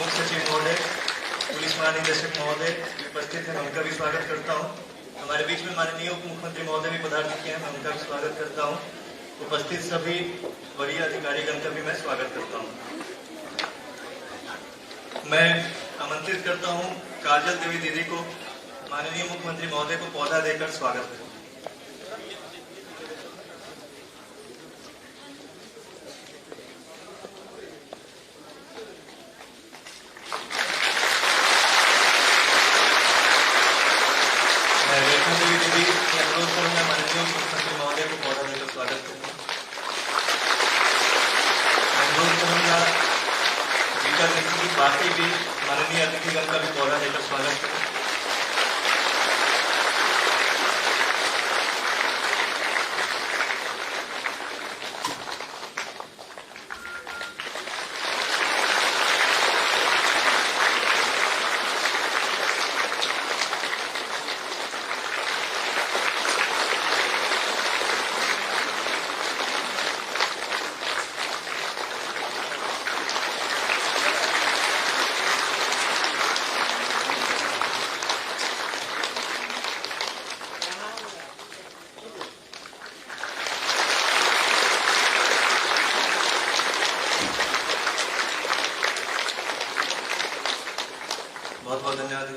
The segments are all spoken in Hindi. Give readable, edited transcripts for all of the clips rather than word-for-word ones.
मुख्य सचिव महोदय, पुलिस महानिदेशक महोदय उपस्थित हैं, मैं उनका भी स्वागत करता हूं। हमारे बीच में माननीय उप मुख्यमंत्री महोदय भी पधार चुके हैं, मैं उनका भी स्वागत करता हूं। उपस्थित सभी वरीय अधिकारीगण का भी मैं स्वागत करता हूं। मैं आमंत्रित करता हूं काजल देवी दीदी को माननीय मुख्यमंत्री महोदय को पौधा देकर स्वागत करें। बाकी भी माननीय अतिथिगण का भी पौधा देकर स्वागत करें। बहुत बहुत धन्यवाद।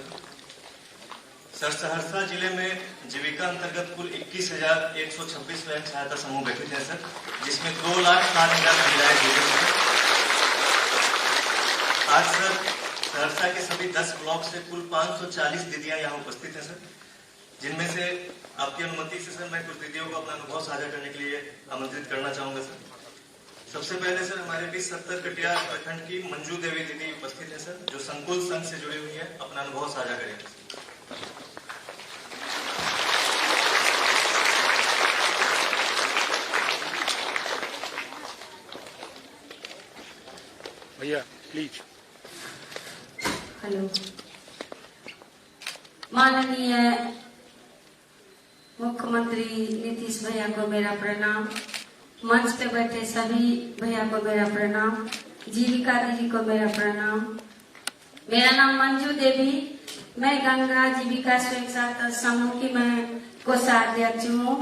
सहरसा जिले में जीविका अंतर्गत कुल 21,126 स्वयं सहायता समूह गठित है सर, जिसमें 2,07,000 महिलाएं जुड़ी हैं। आज सर सहरसा के सभी 10 ब्लॉक से कुल 540 दीदियां यहाँ उपस्थित हैं सर, जिनमें से आपकी अनुमति से सर मैं कुछ दीदियों को अपना अनुभव साझा करने के लिए आमंत्रित करना चाहूंगा सर। सबसे पहले सर हमारे बीच 70 कटियार प्रखंड की मंजू देवी दीदी उपस्थित है सर, जो संकुल संघ से जुड़ी हुई है, अपना अनुभव साझा करेंगे। भैया प्लीज। हेलो, माननीय मुख्यमंत्री नीतीश भैया को मेरा प्रणाम, मंच पे बैठे सभी भैया को मेरा प्रणाम, जीविका दीदी को मेरा प्रणाम। मेरा नाम मंजू देवी, मैं गंगा जीविका स्वयं सहायता समूह की मैं कोषाध्यक्ष हूँ।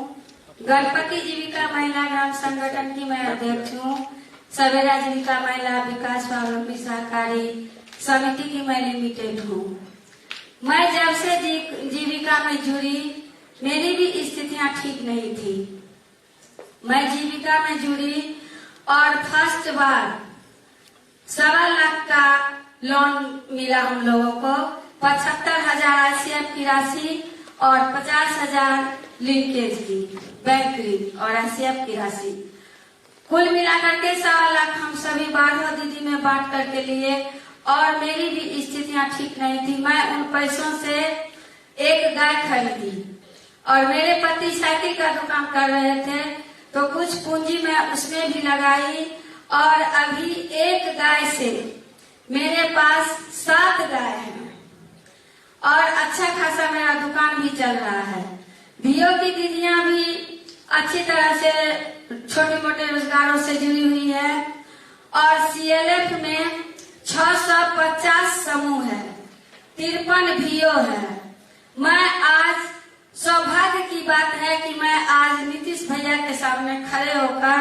गणपति जीविका महिला ग्राम संगठन की मैं अध्यक्ष हूँ। सवेरा जीविका महिला विकास स्वावलंबी सहकारी समिति की मैं लिमिटेड हूँ। मैं जब से जीविका में जुड़ी, मेरी भी स्थितियाँ ठीक नहीं थी। मैं जीविका में जुड़ी और फर्स्ट बार 1.25 लाख का लोन मिला हम लोगों को, 75,000 ICF की राशि और 50,000 लिंकेज की बैंक ऋण और ICF की राशि, कुल मिलाकर के 1.25 लाख हम सभी 12 दीदी में बांट करके लिए। और मेरी भी स्थितियाँ ठीक नहीं थी। मैं उन पैसों से एक गाय खरीदी और मेरे पति साइकिल का दुकान कर रहे थे, तो कुछ पूंजी मैं उसमें भी लगाई और अभी एक गाय से मेरे पास 7 गाय हैं और अच्छा खासा मेरा दुकान भी चल रहा है। बीओ की दीदियां भी अच्छी तरह से छोटे मोटे रोजगारों से जुड़ी हुई है और CLF में 650 समूह है, 53 बीओ है। मैं आज सौभाग्य की बात है कि मैं आज नीतीश भैया के सामने खड़े होकर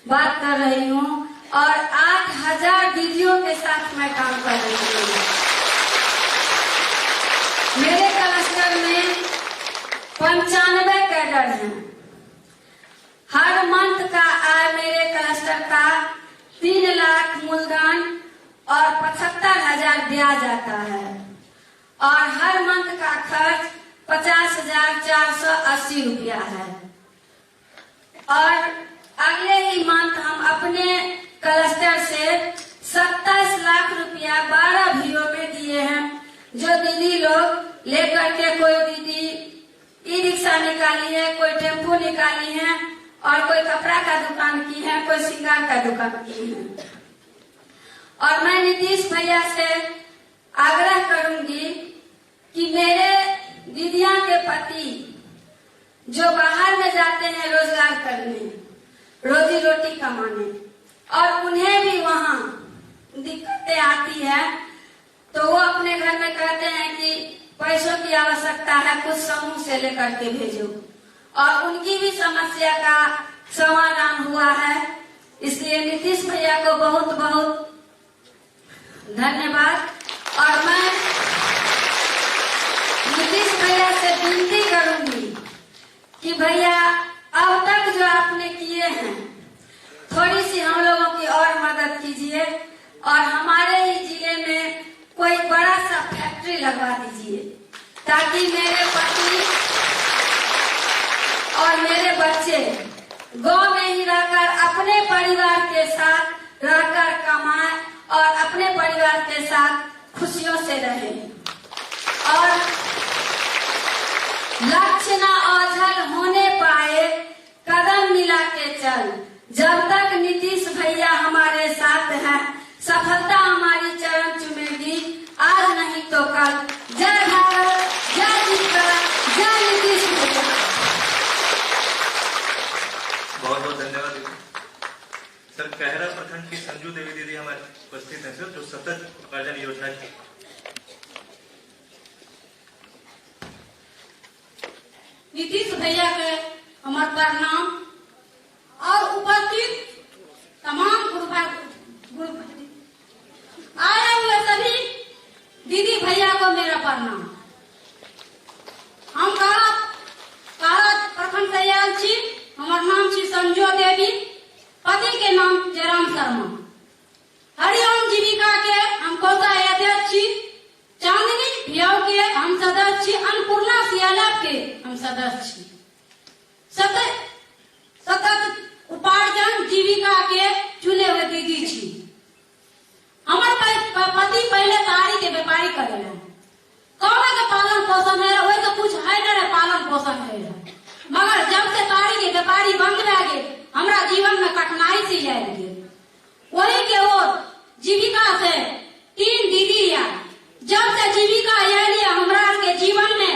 बात कर रही हूँ और 8,000 दीदियों के साथ मैं काम कर रही हूँ। मेरे क्लस्टर में 95 कैडर हैं। हर मंथ का आय मेरे क्लस्टर का 3 लाख मूलधन और 75,000 दिया जाता है और हर मंथ का खर्च 50,480 रुपया है। और अगले ही मंथ हम अपने क्लस्टर से 27 लाख रुपया 12 भीओ में दिए हैं, जो दीदी लोग लेकर के, कोई दीदी ई रिक्शा निकाली है, कोई टेम्पो निकाली है और कोई कपड़ा का दुकान की है, कोई श्रृंगार का दुकान की है। और मैं नीतीश भैया से आग्रह करूंगी कि मेरे दीदियां के पति जो बाहर में जाते हैं रोजगार करने, रोजी रोटी कमाने, और उन्हें भी वहाँ दिक्कतें आती है, तो वो अपने घर में कहते हैं कि पैसों की आवश्यकता है, कुछ समूह से लेकर के भेजो, और उनकी भी समस्या का समाधान हुआ है। इसलिए नीतीश भैया को बहुत बहुत धन्यवाद। और मैं नीतीश भैया से विनती करूंगी कि भैया अब तक जो आपने किए हैं, थोड़ी सी हम लोगों की और मदद कीजिए, और हमारे ही जिले में कोई बड़ा सा फैक्ट्री लगवा दीजिए, ताकि मेरे पति और मेरे बच्चे गांव में ही रहकर अपने परिवार के साथ रहकर कमाएं और अपने परिवार के साथ खुशियों से रहें। और लक्ष्य न ओझल होने पाए, कदम मिला के चल। जब तक नीतीश भैया हमारे साथ हैं, सफलता हमारी चरण चूमेगी, आज नहीं तो कल। जय भारत, जय जीवन, जय नीतीश भैया। बहुत बहुत धन्यवाद दीदी। सर, कहरा प्रखंड की संजू देवी दीदी हमारे उपस्थित हैं सर, जो सतत उपार्जन योजना की। नीतीश भैया के हमार प्रणाम और उपस्थित तमाम ग्रुप आए हुए सभी दीदी भैया को मेरा प्रणाम। हम कहरा प्रखंड से आयल छी। हमार नाम छी संजू देवी, पति के नाम जयराम शर्मा। हरिओम जीविका के हम कोषाध्यक्ष अध्यक्ष छी। चांदनी भियाव के हम सदस्य छी। अन्नपूर्णा CLF के हम सदस्य छी। सतत उपार्जन जीविका के चुने हुए दीदी छी। हमार पति पहले तारी के व्यापारी करे रहे, कौन के पालन पोषण है, वही तो कुछ है न पालन पोषण है। मगर जब से तारी के व्यापारी बंद रह गए, हमरा जीवन में कठिनाई से आयल गए। वही के ओर जीविका से 3 दीदी या जब से जीविका आयल, हमरा के जीवन में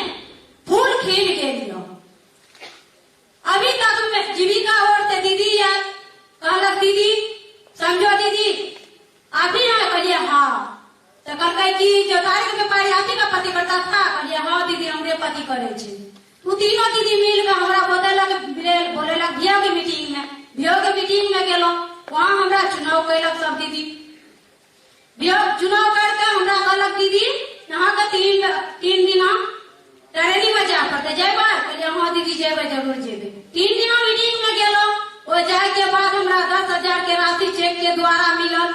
फूल खिल गए। अभी तक में जीविका ओर से दीदी या कहलक, दीदी समझो दीदी आप ही ना करिए। हाँ तो कहते कि जो तारी के व्यापारी आप ही का पति करता था। कहिए हाँ दीदी हमरे पति करे छे। तू तीनों दीदी मिल के हमरा बोलेलक भियो के मीटिंग में गेलो। वहाँ हमरा चुनाव कैलक सब दीदी। चुनाव करके हमरा कहलक, दीदी यहाँ का 3 दिन ट्रेनिंग में जा पड़ते, जेबा? कहलिए हाँ दीदी जेबे, जरूर जेबे। 3 दिन मीटिंग में गेलो। वो जाए के बाद हमरा 10,000 के राशि चेक के द्वारा मिलल।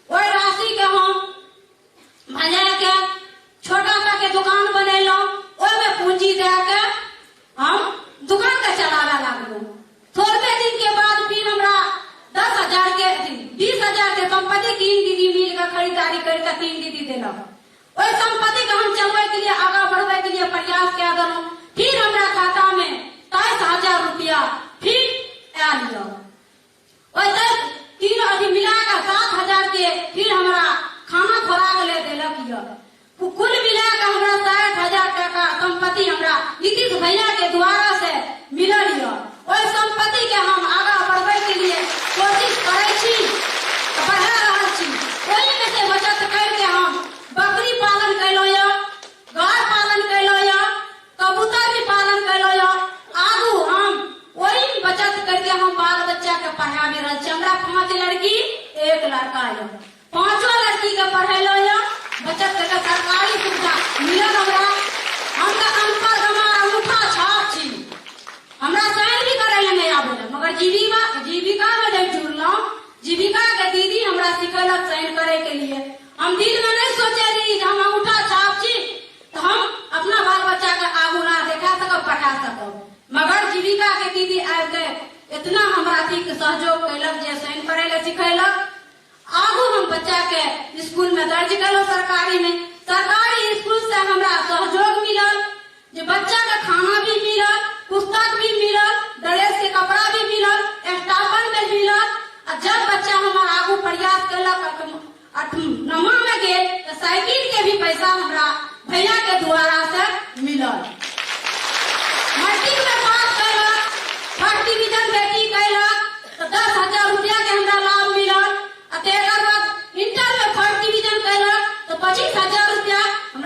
वो राशि के हम भजा के छोटा सा के दुकान बनेलो। में पूंजी दे के हम दुकान के चलावे लागलो। थोड़े दिन के बाद फिर हमरा 10,000 के 20,000 के संपत्ति 3 दीदी मिल के खरीदारी करके 3 दीदी देलक। ओई संपत्ति के हम चलवे के लिए, आगे बढ़वे के लिए प्रयास किया देलो। फिर हमरा खाता में 23,000 रुपया फिर आयल। ओई 3 अभी मिला के 7,000 के फिर हमरा खाना खोराक ले देलक। कुल मिला के हमरा 60,000 टका संपत्ति हमरा नीतीश भैया के द्वारा से मिलल। ओई संपत्ति के हम आगे बढ़वे के लिए कोशिश करे छी, बढ़ा रहल छी। ओही में से बचत करके हम बकरी पालन कैलो, गाय पालन कैलो, कबूतर भी पालन कैलो। आगू हम वही बचत करके हम बाल बच्चा के पढ़ा भी रहल छी। हमरा 5 लड़की 1 लड़का है। 5 लड़की के पढ़ेलो, बचत करके सरकारी सुविधा मिलल। हमरा अनपढ़ हमारा अंगूठा छाप छी। हमरा साइन भी करे नहीं आवे, मगर जीविका में जब जुड़लो, जीविका के दीदी हमरा सिखलक साइन करे के लिए। हम दिल में नहीं सोचे रही हम अंगूठा छाप छी तो हम अपना बाल बच्चा के आगू ना देखा सकब, पढ़ा सकब। मगर जीविका के दीदी आब के इतना हमरा सहयोग कैलक जे साइन करे ले सिखैलक। आगू हम बच्चा के स्कूल में दर्ज करो, सरकारी स्कूल से हमरा सहयोग मिलल, जो बच्चा के खाना भी मिलल, पुस्तक भी मिलल, ड्रेस के कपड़ा भी मिलल, स्टाफन में मिलल। जब बच्चा हमारा आगू प्रयास कैलक 9वीं में गए तो साइकिल के भी पैसा हमरा भैया के द्वारा से मिलल। मैट्रिक में पास कैलक, फर्स्ट डिवीजन बेटी कैलक तो 10,000 रुपया के हमरा लाभ मिलल। तेकर बाद इंटर में फर्स्ट डिवीजन कैलक तो 25,000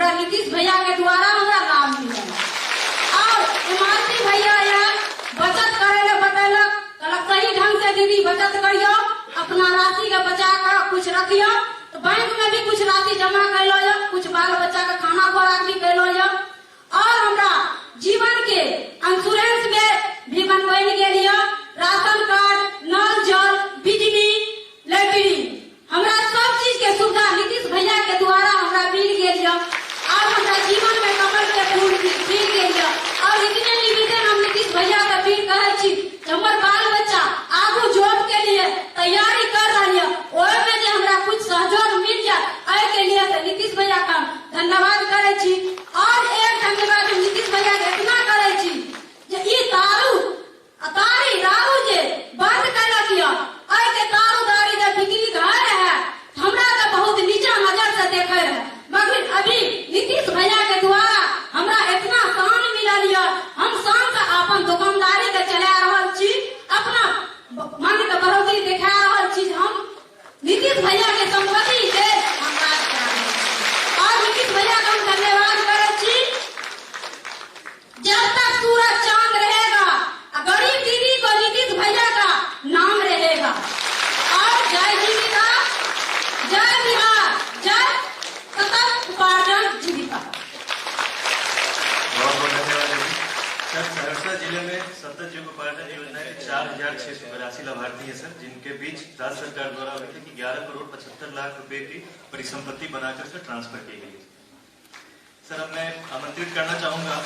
हमरा नीतीश भैया के द्वारा हमरा लाभ मिलल। और इमारती भैया यहाँ बचत करे ले बतेलक, कहलक सही ढंग से दीदी बचत करियो, अपना राशि के बचा कर कुछ रखियो, तो बैंक में भी कुछ राशि जमा कैलो जा, कुछ बाल बच्चा के खाना खुराक भी कैलो जा। और हमरा जीवन के इंश्योरेंस में भी बनवाने के लिए राशन कार्ड, नल जल, बिजली, लैट्रिन, हमरा सब चीज के सुविधा नीतीश भैया के द्वारा हमरा मिल गई है। और हमरा जीवन में कमल के फूल मिल गई है। और इतने निवेदन हम नीतीश भैया के भी कहे छी, हमर बाल बच्चा आगू जॉब के लिए तैयारी कर रही है, ओहि में जे हमरा कुछ सहयोग मिल जाए, एहि के लिए तो नीतीश भैया का धन्यवाद करे छी। और एक धन्यवाद हम नीतीश भैया के इतना करे छी जे ई तारी दारू जे बंद कैलक यऽ, एहि के दारू दारी जे बिक्री घर है, हमरा तो बहुत नीचा नजर से देखे है, मगर अभी नीतीश भैया के द्वारा हमरा इतना शान मिलल यऽ, हम शान से अपन दुकानदारी के चला रहल छी, अपना मन के बढ़ोतरी देखा रहल छी। हम नीतीश भैया के संपत्ति से हम काज कर रहल छी। और नीतीश भैया का हम धन्यवाद करे छी। जब तक सूरज चांद रहेगा, गरीब दीदी को नीतीश भैया का नाम रहेगा। और जय जीविका, जय बिहार, जय सतत उपार्जन जीविका। बहुत बहुत धन्यवाद दीदी। सर, सहरसा जिले में सतत जीविका उपार्जन योजना के 4,682 लाभार्थी है सर, जिनके बीच राज्य सरकार द्वारा 11,75,00,000 रुपए की परिसंपत्ति बनाकर सर ट्रांसफर की गई है। सर, अब मैं आमंत्रित करना चाहूंगा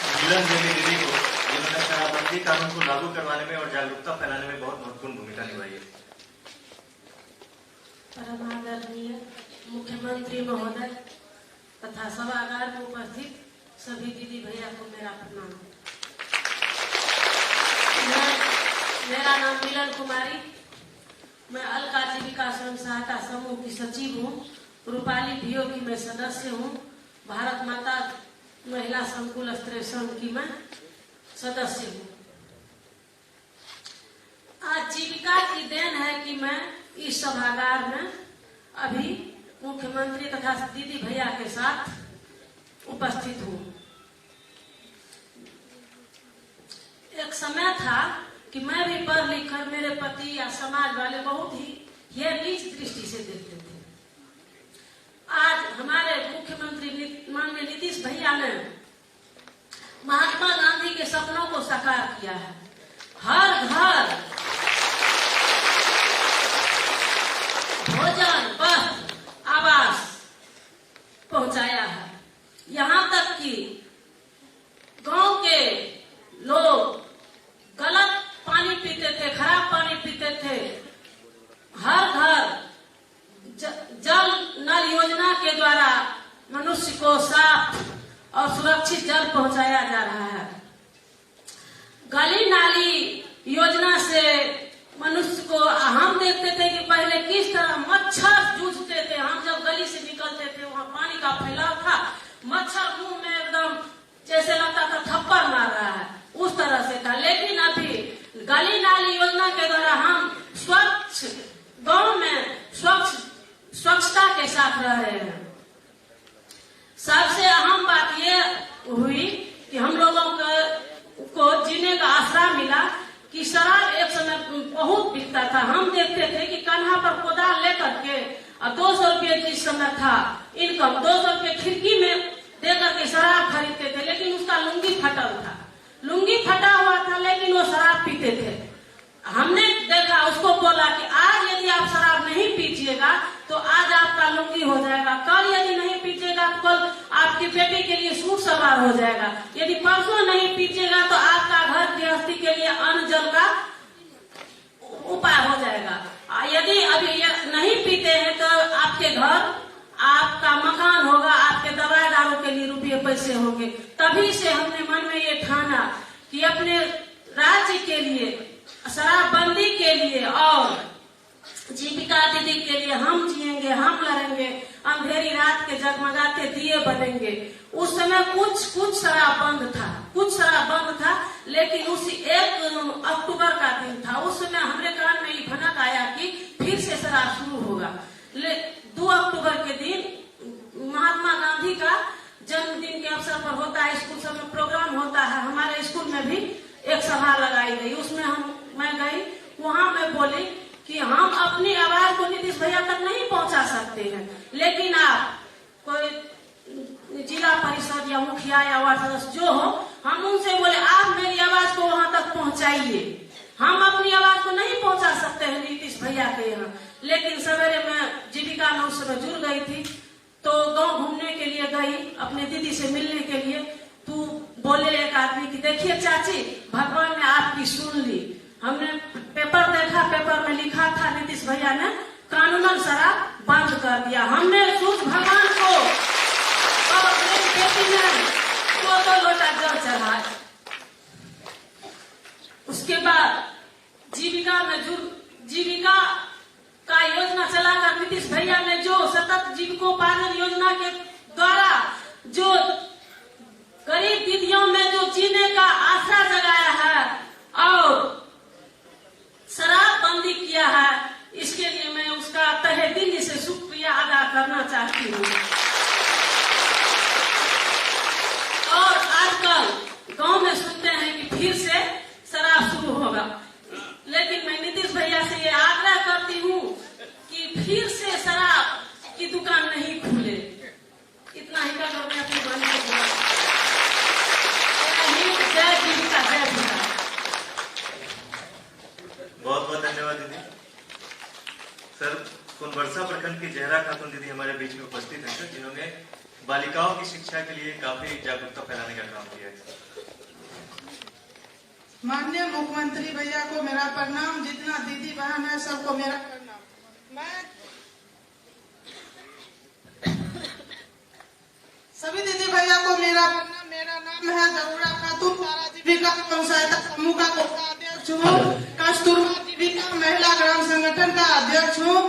नीलम देवी दीदी को, जिन्होंने शराबबंदी कानून को लागू करवाने में और जागरूकता फैलाने में बहुत महत्वपूर्ण भूमिका निभाई है। परमादरणीय मुख्यमंत्री महोदय तथा सभागार में उपस्थित सभी दीदी भैया को मेरा प्रणाम। मेरा नाम मिलन कुमारी, मैं अलका जीविका स्वयं सहायता समूह की सचिव हूँ। रूपाली बीओ की मैं सदस्य हूँ। भारत माता महिला संकुल स्तरीय संघ की मैं सदस्य हूँ। आज जीविका की देन है कि मैं इस सभागार में अभी मुख्यमंत्री तथा दीदी भैया के साथ उपस्थित हूँ। एक समय था कि मैं भी पढ़ लिख कर मेरे पति या समाज वाले बहुत ही यह नीच दृष्टि से देखते थे। आज हमारे मुख्यमंत्री माननीय नीतीश भैया ने महात्मा गांधी के सपनों को साकार किया है। हर घर भोजन, वस्त्र, आवास पहुंचाया है। यहाँ तक कि गांव के लोग गलत पानी पीते थे, खराब पानी पीते थे, हर घर जल नल योजना के द्वारा मनुष्य को साफ और सुरक्षित जल पहुंचाया जा रहा है। गली नाली योजना से मनुष्य को हम देखते थे कि पहले किस तरह मच्छर जूझते थे। हम जब गली से निकलते थे वहाँ पानी का फैलाव था, मच्छर मुंह में एकदम जैसे लगता था थप्पड़ मार रहा है, उस तरह से था। लेकिन अभी गली नाली योजना के द्वारा हम स्वच्छ गांव में स्वच्छता के साथ रह रहे हैं। सबसे अहम बात यह हुई कि हम लोगों को जीने का आसरा मिला कि शराब एक समय बहुत बिकता था। हम देखते थे कि कन्हा पर कोदाल लेकर के 200 रुपये जिस समय था इनकम, 200 रुपये खिड़की में देकर के शराब खरीदते थे, लेकिन उसका लुंगी फटल था। लुंगी फटा हुआ था लेकिन वो शराब पीते थे। हमने देखा, उसको बोला कि आज यदि आप शराब नहीं पीजिएगा तो आज आपका लुंगी हो जाएगा, कल यदि नहीं पीजिएगा तो कल आपकी बेटी के लिए सूट सवार हो जाएगा, यदि परसों नहीं पीजिएगा तो आपका घर गृहस्थी के लिए अन्न जल का उपाय हो जाएगा। यदि अभी नहीं पीते हैं तो आपके घर, आपका मकान होगा, आपके दवाई दारू के लिए रुपये पैसे होंगे। तभी से हमने मन में ये ठाना कि अपने राज्य के लिए, शराबबंदी के लिए और जीविका दीदी के लिए हम जिएंगे, हम लड़ेंगे, अंधेरी रात के जगमगाते दिए बनेंगे। उस समय कुछ शराब बंद था, लेकिन उसी 1 अक्टूबर का दिन था। उस समय हमारे कान में ये भनक आया कि फिर से शराब शुरू होगा। 2 अक्टूबर के दिन महात्मा गांधी का जन्मदिन के अवसर पर होता है, स्कूल सब में प्रोग्राम होता है। हमारे स्कूल में भी एक सभा लगाई गई, उसमें मैं गई। वहाँ मैं बोली कि हम अपनी आवाज को नीतीश भैया तक नहीं पहुँचा सकते हैं, लेकिन आप कोई जिला परिषद या मुखिया या वार्ड सदस्य जो हो, हम उनसे बोले आप मेरी आवाज को वहाँ तक पहुँचाइए। हम अपनी आवाज को नहीं पहुँचा सकते हैं नीतीश भैया के यहाँ। लेकिन सवेरे मैं जीविका में उस समय जुड़ गई थी, तो गांव घूमने के लिए गई अपने दीदी से मिलने के लिए। तू बोले एक आदमी की देखिए चाची, भगवान ने आपकी सुन ली। हमने पेपर देखा, पेपर में लिखा था नीतीश भैया ने कानूनन शराब बंद कर दिया। हमने सूर्य भगवान को और मेरी बेटी ने दो लोटा जल चढ़ाए। उसके बाद जीविका का योजना चलाकर नीतीश भैया ने जो सतत जीविकोपार्जन योजना के द्वारा जो गरीब दीदियों में जो जीने का आसरा जगाया है और शराब बंदी किया है, इसके लिए मैं उसका तहे दिल से शुक्रिया अदा करना चाहती हूँ। और आजकल गांव में सुनते हैं कि फिर से शराब शुरू होगा, लेकिन मैं नीतीश भैया से ये आग्रह करती हूँ कि फिर से शराब की दुकान नहीं खुले। इतना ही कहकर मैं अपनी वाणी को जय जीविका, जय जीविका। बहुत बहुत धन्यवाद दीदी। सर, कोनबरसा प्रखंड की जहरा खातून दीदी हमारे बीच में उपस्थित है सर, जिन्होंने बालिकाओं की शिक्षा के लिए काफी जागरूकता फैलाने का काम किया है। माननीय मुख्यमंत्री भैया को मेरा प्रणाम, जितना दीदी बहन है सबको मेरा प्रणाम। मैं सभी दीदी भैया को मेरा प्रणाम। मेरा नाम है जरूरा खातून, तारा जीविका स्वयं सहायता समूह का अध्यक्ष हूँ, कस्तूरबा जीविका महिला ग्राम संगठन का अध्यक्ष हूँ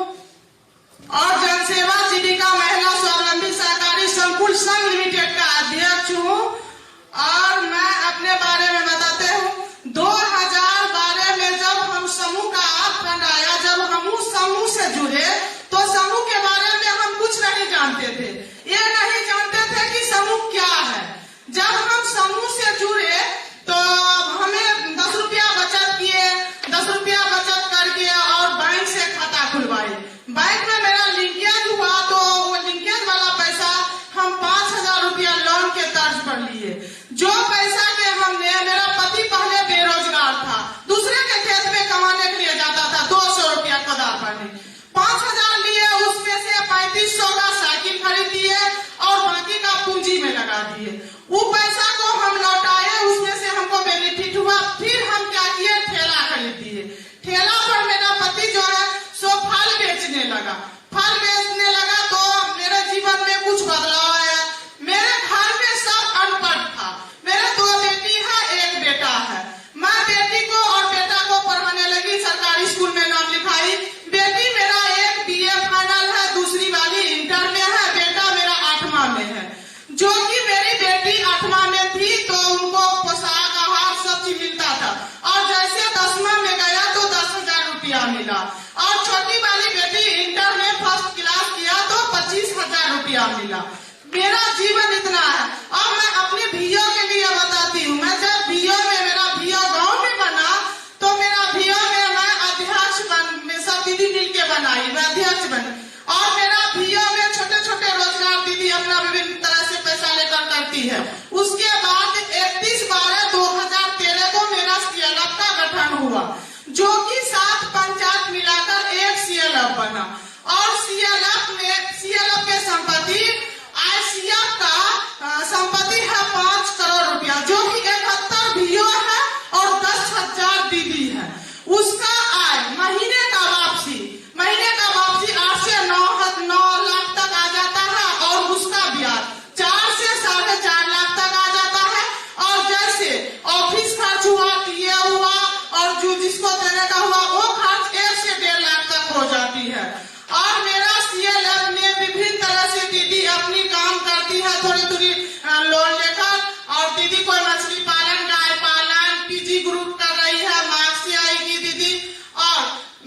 और जनसेवा जीविका महिला स्वावलंबी सहकारी संकुल संघ लिमिटेड का अध्यक्ष हूँ। और मैं अपने बारे में बताते हूँ, 2012 में जब हम समूह का फंड आया, जब हम उस समूह से जुड़े तो समूह के बारे में हम कुछ नहीं जानते थे। ये नहीं जानते थे कि समूह क्या है। जब हम समूह से जुड़े तो हमें 10 रुपया बचत किए, 10 रुपया बचत करके और बैंक से खाता खुलवाए। बैंक में मेरा लिंकेज हुआ तो वो लिंकेज वाला पैसा हम 5000 रुपया लोन के तर्ज पर लिए। जो पैसा के हमने, मेरा पति पहले बेरोजगार था, दूसरे के खेत में कमाने के लिए जाता था, 200 रुपया कोदार पर 5000 लिए, उसमें से 3500 का साइकिल खरीद दिए और बाकी का पूंजी में लगा दिए। वो पैसा को हम लौटाए, उसमें से हमको बेनिफिट हुआ। फिर हम क्या किए, ठेला खरीद दिए। ठेला पर मेरा पति जो है सो फल बेचने लगा। फल बेचने लगा तो मेरे जीवन में कुछ बदलाव आया। मेरे घर में सब अनपढ़ था। मेरे 2 बेटी है, 1 बेटा है। मैं बेटी को और बेटा को पढ़ाने लगी, सरकारी स्कूल में नाम लिखाई। बेटी मेरा एक BA फाइनल है, दूसरी वाली इंटर में है, बेटा मेरा 8वां में है। जो कि मेरी बेटी 8वां में थी तो उनको पोशाक आहार सब चीज मिलता था, और जैसे 10वां में गया तो 10,000 रुपया मिला। और छोटी वाली बेटी इंटर में फर्स्ट क्लास किया तो 25,000 रुपया मिला। मेरा जीवन इतना है। और मैं अपने भैया के लिए बताती हूँ, मैं जब भैया में, मेरा भैया गाँव में बना तो मेरा भैया में मैं अध्यक्ष सब दीदी मिल के बनाई, मैं अध्यक्ष बनी। और मेरा भैया में छोटे छोटे रोजगार दीदी अपना विभिन्न तरह से पैसा लेकर करती है। उसके बाद 31/12/2013 को मेरा CLF का गठन हुआ, जो कि 7 पंचायत मिलाकर एक CLF बना। और CLF के संपत्ति ICF का संपत्ति है 5 करोड़ रुपया, जो कि 71 भैया है और 10,000 दीदी है। उसका आय महीने का वापसी 8 से 9 लाख तक आ जाता है, और उसका ब्याज 4 से 4.5 लाख तक आ जाता है। और जैसे ऑफिस खर्च हुआ, टीए हुआ और जो जिसको देने का हुआ वो खर्च 1 से 1.5 लाख तक हो जाती है। और मेरा CLF में विभिन्न तरह से दीदी अपनी काम करती है, थोड़ी लोन लेकर। और दीदी कोई मछली पालन, गाय पालन, PG ग्रुप कर रही है, मार्क्स से आएगी दीदी। और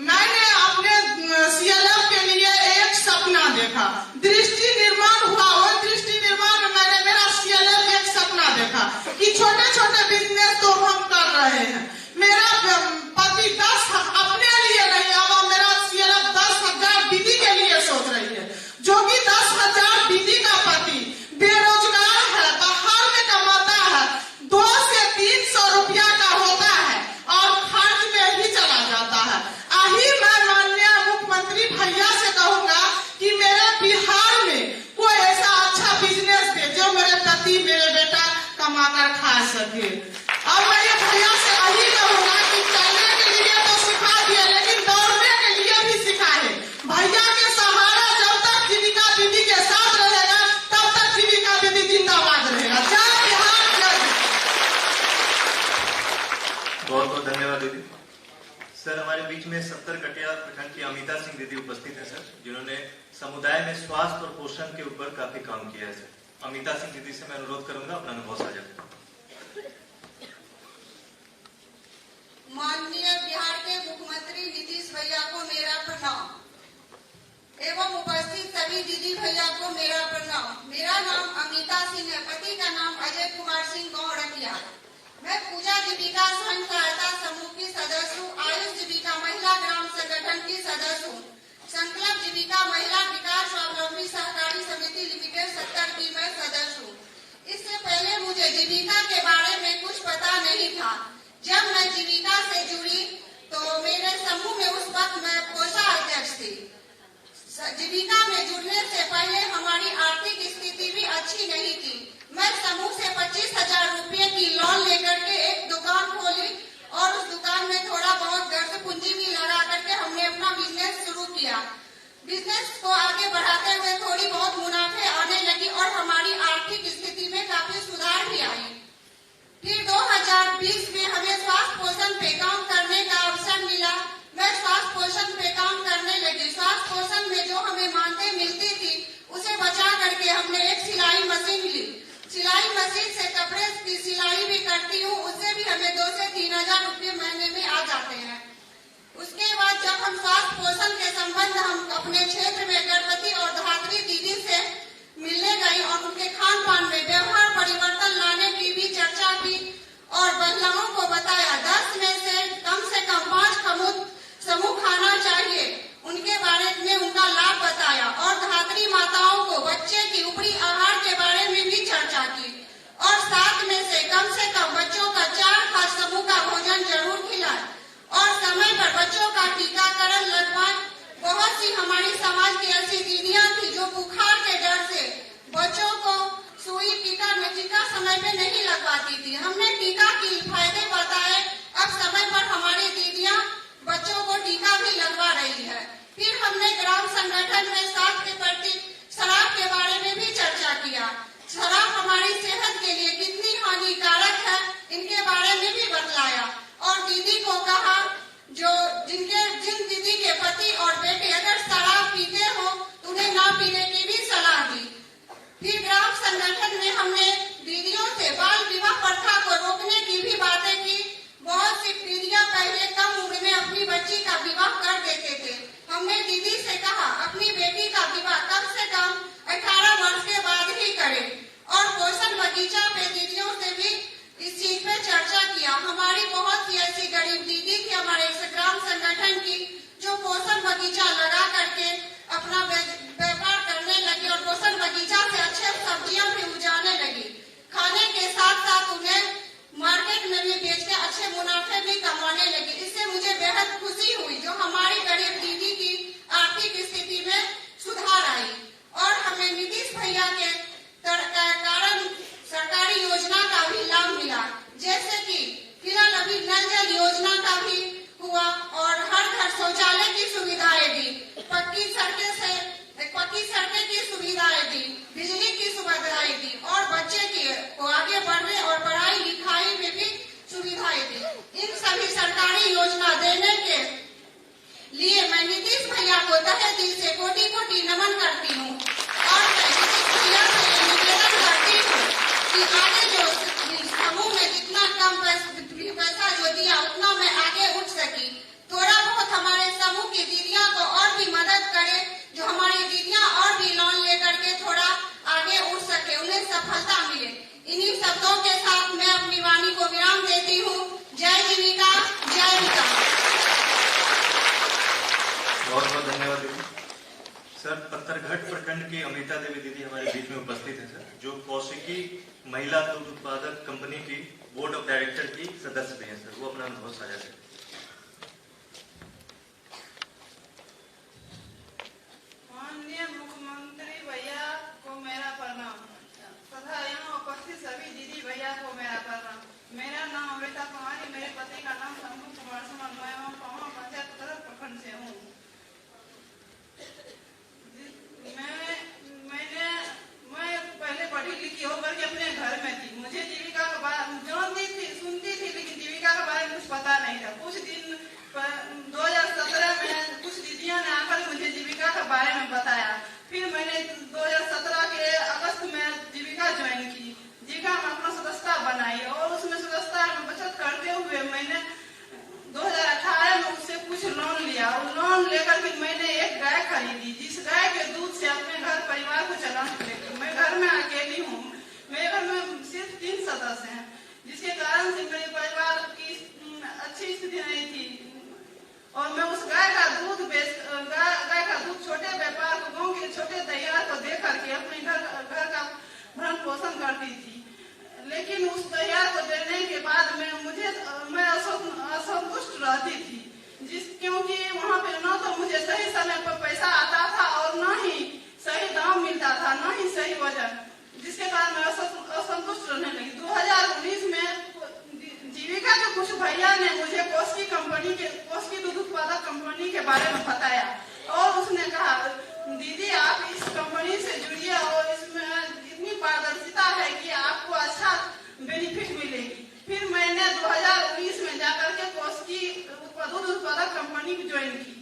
मैंने अपने CLF के लिए एक सपना देखा, दृष्टि निर्माण हुआ। वो देखा कि छोटे छोटे बिजनेस तो हम कर रहे हैं। मेरा पति 10 अपने लिए नहीं, अब मेरा सिर्फ 10,000 दीदी के लिए सोच रही है, जो कि 10,000 दीदी का पति बेरोजगार है, बाहर में कमाता है, 200 से 300 रुपया का होता है और खर्च में ही चला जाता है। आही मैं माननीय मुख्यमंत्री भैया से कहूंगा कि मेरे बिहार में कोई ऐसा अच्छा बिजनेस दे जो मेरे पति मेरे बेटा कमा कर खा सके। और मैं ये भैया से यही कहूंगा कि चलने के लिए तो सिखा दिए, लेकिन दौड़ने के लिए भी सिखाए। भैया के सहारा जब तक जीविका दीदी के साथ रहेगा तब तक जीविका दीदी जिंदाबाद रहेगा। जय बिहार, जय। बहुत बहुत धन्यवाद दीदी। सर, हमारे बीच में 70 कटिया प्रखंड की अमिता सिंह दीदी उपस्थित है सर, जिन्होंने समुदाय में स्वास्थ्य और पोषण के ऊपर काफी काम किया है सर। अमिता सिंह दीदी से मैं अनुरोध करूंगा अपना अनुभव साझा करें। माननीय बिहार के मुख्यमंत्री नीतीश भैया को मेरा प्रणाम एवं उपस्थित सभी दीदी भैया को मेरा प्रणाम। मेरा नाम अमिता सिंह है, पति का नाम अजय कुमार सिंह, गाँव रतिया। मैं पूजा जीविका स्वयं सहायता समूह की सदस्य हूँ, आयुष जीविका महिला ग्राम संगठन की सदस्य हूँ, संकल्प जीविका महिला विकास स्वावलंबी सहकारी समिति लिमिटेड 70 की मैं सदस्य हूँ। इससे पहले मुझे जीविका के बारे में कुछ पता नहीं था। जब मैं जीविका से जुड़ी तो मेरे समूह में उस वक्त मैं कोषाध्यक्ष थी। जीविका में जुड़ने से पहले हमारी आर्थिक स्थिति भी अच्छी नहीं थी। मैं समूह से 25,000 रुपये की लोन लेकर के एक दुकान खोली और उस दुकान में थोड़ा बहुत घर से पूंजी भी लगा करके हमने अपना बिजनेस शुरू किया। बिजनेस को आगे बढ़ाते हुए थोड़ी बहुत मुनाफे आने लगी और हमारी आर्थिक स्थिति में काफी सुधार भी आई। फिर 2020 में हमें स्वास्थ्य पोषण पे काम करने का अवसर मिला। मैं स्वास्थ्य पोषण पे काम करने लगी। स्वास्थ्य पोषण में जो हमें मानदेय मिलती थी उसे बचा करके हमने एक सिलाई मशीन ली। सिलाई मशीन से कपड़े की सिलाई भी करती हूँ, उससे भी हमें 2 से 3,000 रुपये महीने में आ जाते हैं। उसके बाद जब हम स्वास्थ्य पोषण के संबंध हम अपने क्षेत्र में गर्भवती और धात्री दीदी से मिलने गई और उनके खान पान में व्यवहार परिवर्तन लाने की भी चर्चा की और महिलाओं को बताया 10 में से कम 5 समूह खाना चाहिए। उनके बारे में उनका लाभ बताया और धात्री माताओं को बच्चे की ऊपरी आहार के बारे में भी चर्चा की और 7 में से कम बच्चों का 4 खास समूह का भोजन जरूर खिलाए और समय पर बच्चों का टीकाकरण लगवाए। बहुत सी हमारी समाज की ऐसी दीदियां थी जो बुखार के डर से बच्चों को सुई टीका समय पे नहीं लगवाती थी। हमने टीका के फायदे बताए। अब समय पर हमारी दीदियां बच्चों को टीका भी लगवा रही है। फिर हमने ग्राम संगठन में स्वास्थ्य के प्रति शराब के बारे में भी चर्चा किया। शराब हमारी सेहत के लिए कितनी हानिकारक है इनके बारे में भी बतलाया और दीदी को कहा जिन दीदी के पति और बेटे अगर शराब पीते हो तो उन्हें ना पीने की भी सलाह दी। फिर ग्राम संगठन में हमने दीदियों से बाल विवाह प्रथा को रोकने की भी बातें की। बहुत सी दीदियां पहले कम उम्र में अपनी बच्ची का विवाह कर देते थे। हमने दीदी से कहा अपनी बेटी का विवाह कम से कम 18 वर्ष के बाद ही करें और पोषण बगीचा पे दीदियों से भी इस चीज पे चर्चा किया। हमारी बहुत सी ऐसी गरीब दीदी थी हमारे ग्राम संगठन की जो पोषण बगीचा लगा करके अपना व्यापार करने लगी और पोषण बगीचा से अच्छे सब्जियां भी उगाने लगी। खाने के साथ साथ उन्हें मार्केट में भी बेच के अच्छे मुनाफे भी कमाने लगी। इससे मुझे बेहद खुशी हुई जो हमारी गरीब दीदी की आर्थिक स्थिति में सुधार आई और हमें नीतीश भैया के कारण सरकारी योजना का भी लाभ मिला। जैसे कि फिलहाल अभी नल जल योजना का भी हुआ और हर घर शौचालय की सुविधाएं दी, पक्की सड़कें की सुविधाएं दी, बिजली की सुविधाएं दी और बच्चे को आगे बढ़ने और पढ़ाई लिखाई में भी सुविधाएं दी। इन सभी सरकारी योजना देने के लिए मैं नीतीश भैया को तहे दिल से कोटि नमन करती हूँ और मैं नीतीश भैया से निवेदन करती हूँ कि आगे जो समूह में जितना कम पैसा जो दिया उतना मैं आगे उठ सकी। थोड़ा बहुत हमारे समूह की दीदियां को और भी मदद करे जो हमारी दीदियां और भी लोन लेकर के थोड़ा आगे उठ सके, उन्हें सफलता मिले। इन्हीं शब्दों के वाणी को विराम देती हूँ। जय जीविका, जय विकास। बहुत बहुत धन्यवाद दीदी। सर, पत्थरघाट प्रखंड की अमृता देवी दीदी हमारे बीच में उपस्थित है सर, जो कौशिकी महिला दूध उत्पादक कंपनी की बोर्ड ऑफ डायरेक्टर की सदस्य भी है सर। वो अपना अनुभव साझा करें। माननीय मुख्यमंत्री भैया को मेरा प्रणाम तथा यहाँ उपस्थित सभी दीदी भैया को मेरा प्रणाम। मेरा नाम अमृता कुमारी, मेरे पति का नाम शंभू कुमार सुमन, मैं पामा पंचायत प्रखंड से हूँ। मैं पहले पढ़ी लिखी होकर के अपने घर में थी। मुझे जीविका के बारे जानती थी, सुनती थी, लेकिन जीविका के बारे में कुछ पता नहीं था। कुछ दिन 2017 में कुछ दीदियों ने आकर मुझे जीविका के बारे में बताया। फिर मैंने 2017 के अगस्त में जीविका ज्वाइन की। जीविका में अपना सदस्यता बनाई और उसमें सदस्यता में बचत करते हुए मैंने 2018 में उससे कुछ लोन लिया और लोन लेकर के मैंने एक गाय खरीदी, जिस गाय के दूध से अपने घर परिवार को चलाने लगी। मैं घर में अकेली हूँ, मेरे घर में सिर्फ 3 सदस्य हैं, जिसके कारण से मेरे परिवार की अच्छी स्थिति नहीं थी और मैं उस गाय का दूध छोटे व्यापार को, गाँव के छोटे तैयार को दे करके अपने घर का भरण पोषण करती थी। लेकिन उस तैयार को देने के बाद मैं असंतुष्ट रहती थी, क्योंकि वहाँ पे न तो मुझे सही समय पर पैसा आता था और न ही सही दाम मिलता था, न ही सही वजन, जिसके कारण मैं असंतुष्ट रहने लगी। 2019 में जीविका के कुछ भैया ने मुझे कौशिकी दूध उत्पादक कंपनी के बारे में बताया और उसने कहा, दीदी आप इस कंपनी से जुड़िए और इसमें इतनी पारदर्शिता है कि आपको अच्छा बेनिफिट मिलेगी। फिर मैंने 2019 में जाकर के कौशिकी दूध उत्पादक कंपनी की ज्वाइन की,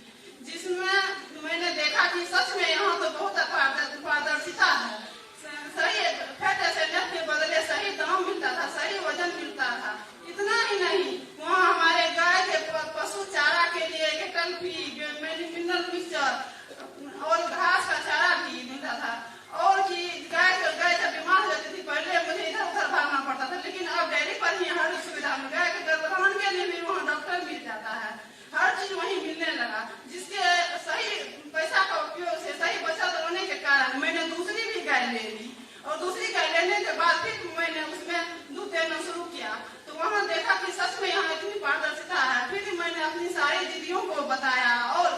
जिसमें मैंने देखा कि सच में यहाँ तो बहुत पारदर्शिता है। सही फैट एसिड के बदले सही दाम मिलता था, सही वजन मिलता था। इतना ही नहीं, वहाँ हमारे गाय के पशु चारा के लिए केटल फीड, मिनरल मिक्सचर और घास का चारा भी मिलता था। और कि गाय जब बीमार हो जाती थी, पहले मुझे इधर उधर भागना पड़ता था, लेकिन अब डेयरी पर ही हर सुविधा मिल, गाय के गर्भधारण के लिए भी वहाँ डॉक्टर मिल जाता है, हर चीज वहीं मिलने लगा। जिसके सही पैसा का उपयोग से सही बचत होने के कारण मैंने दूसरी भी गाय ले ली और दूसरी गाय लेने के बाद फिर मैंने उसमें दूध देना शुरू किया। तो वहाँ देखा कि सच में यहाँ इतनी पारदर्शिता है। फिर मैंने अपनी सारी दीदियों को बताया और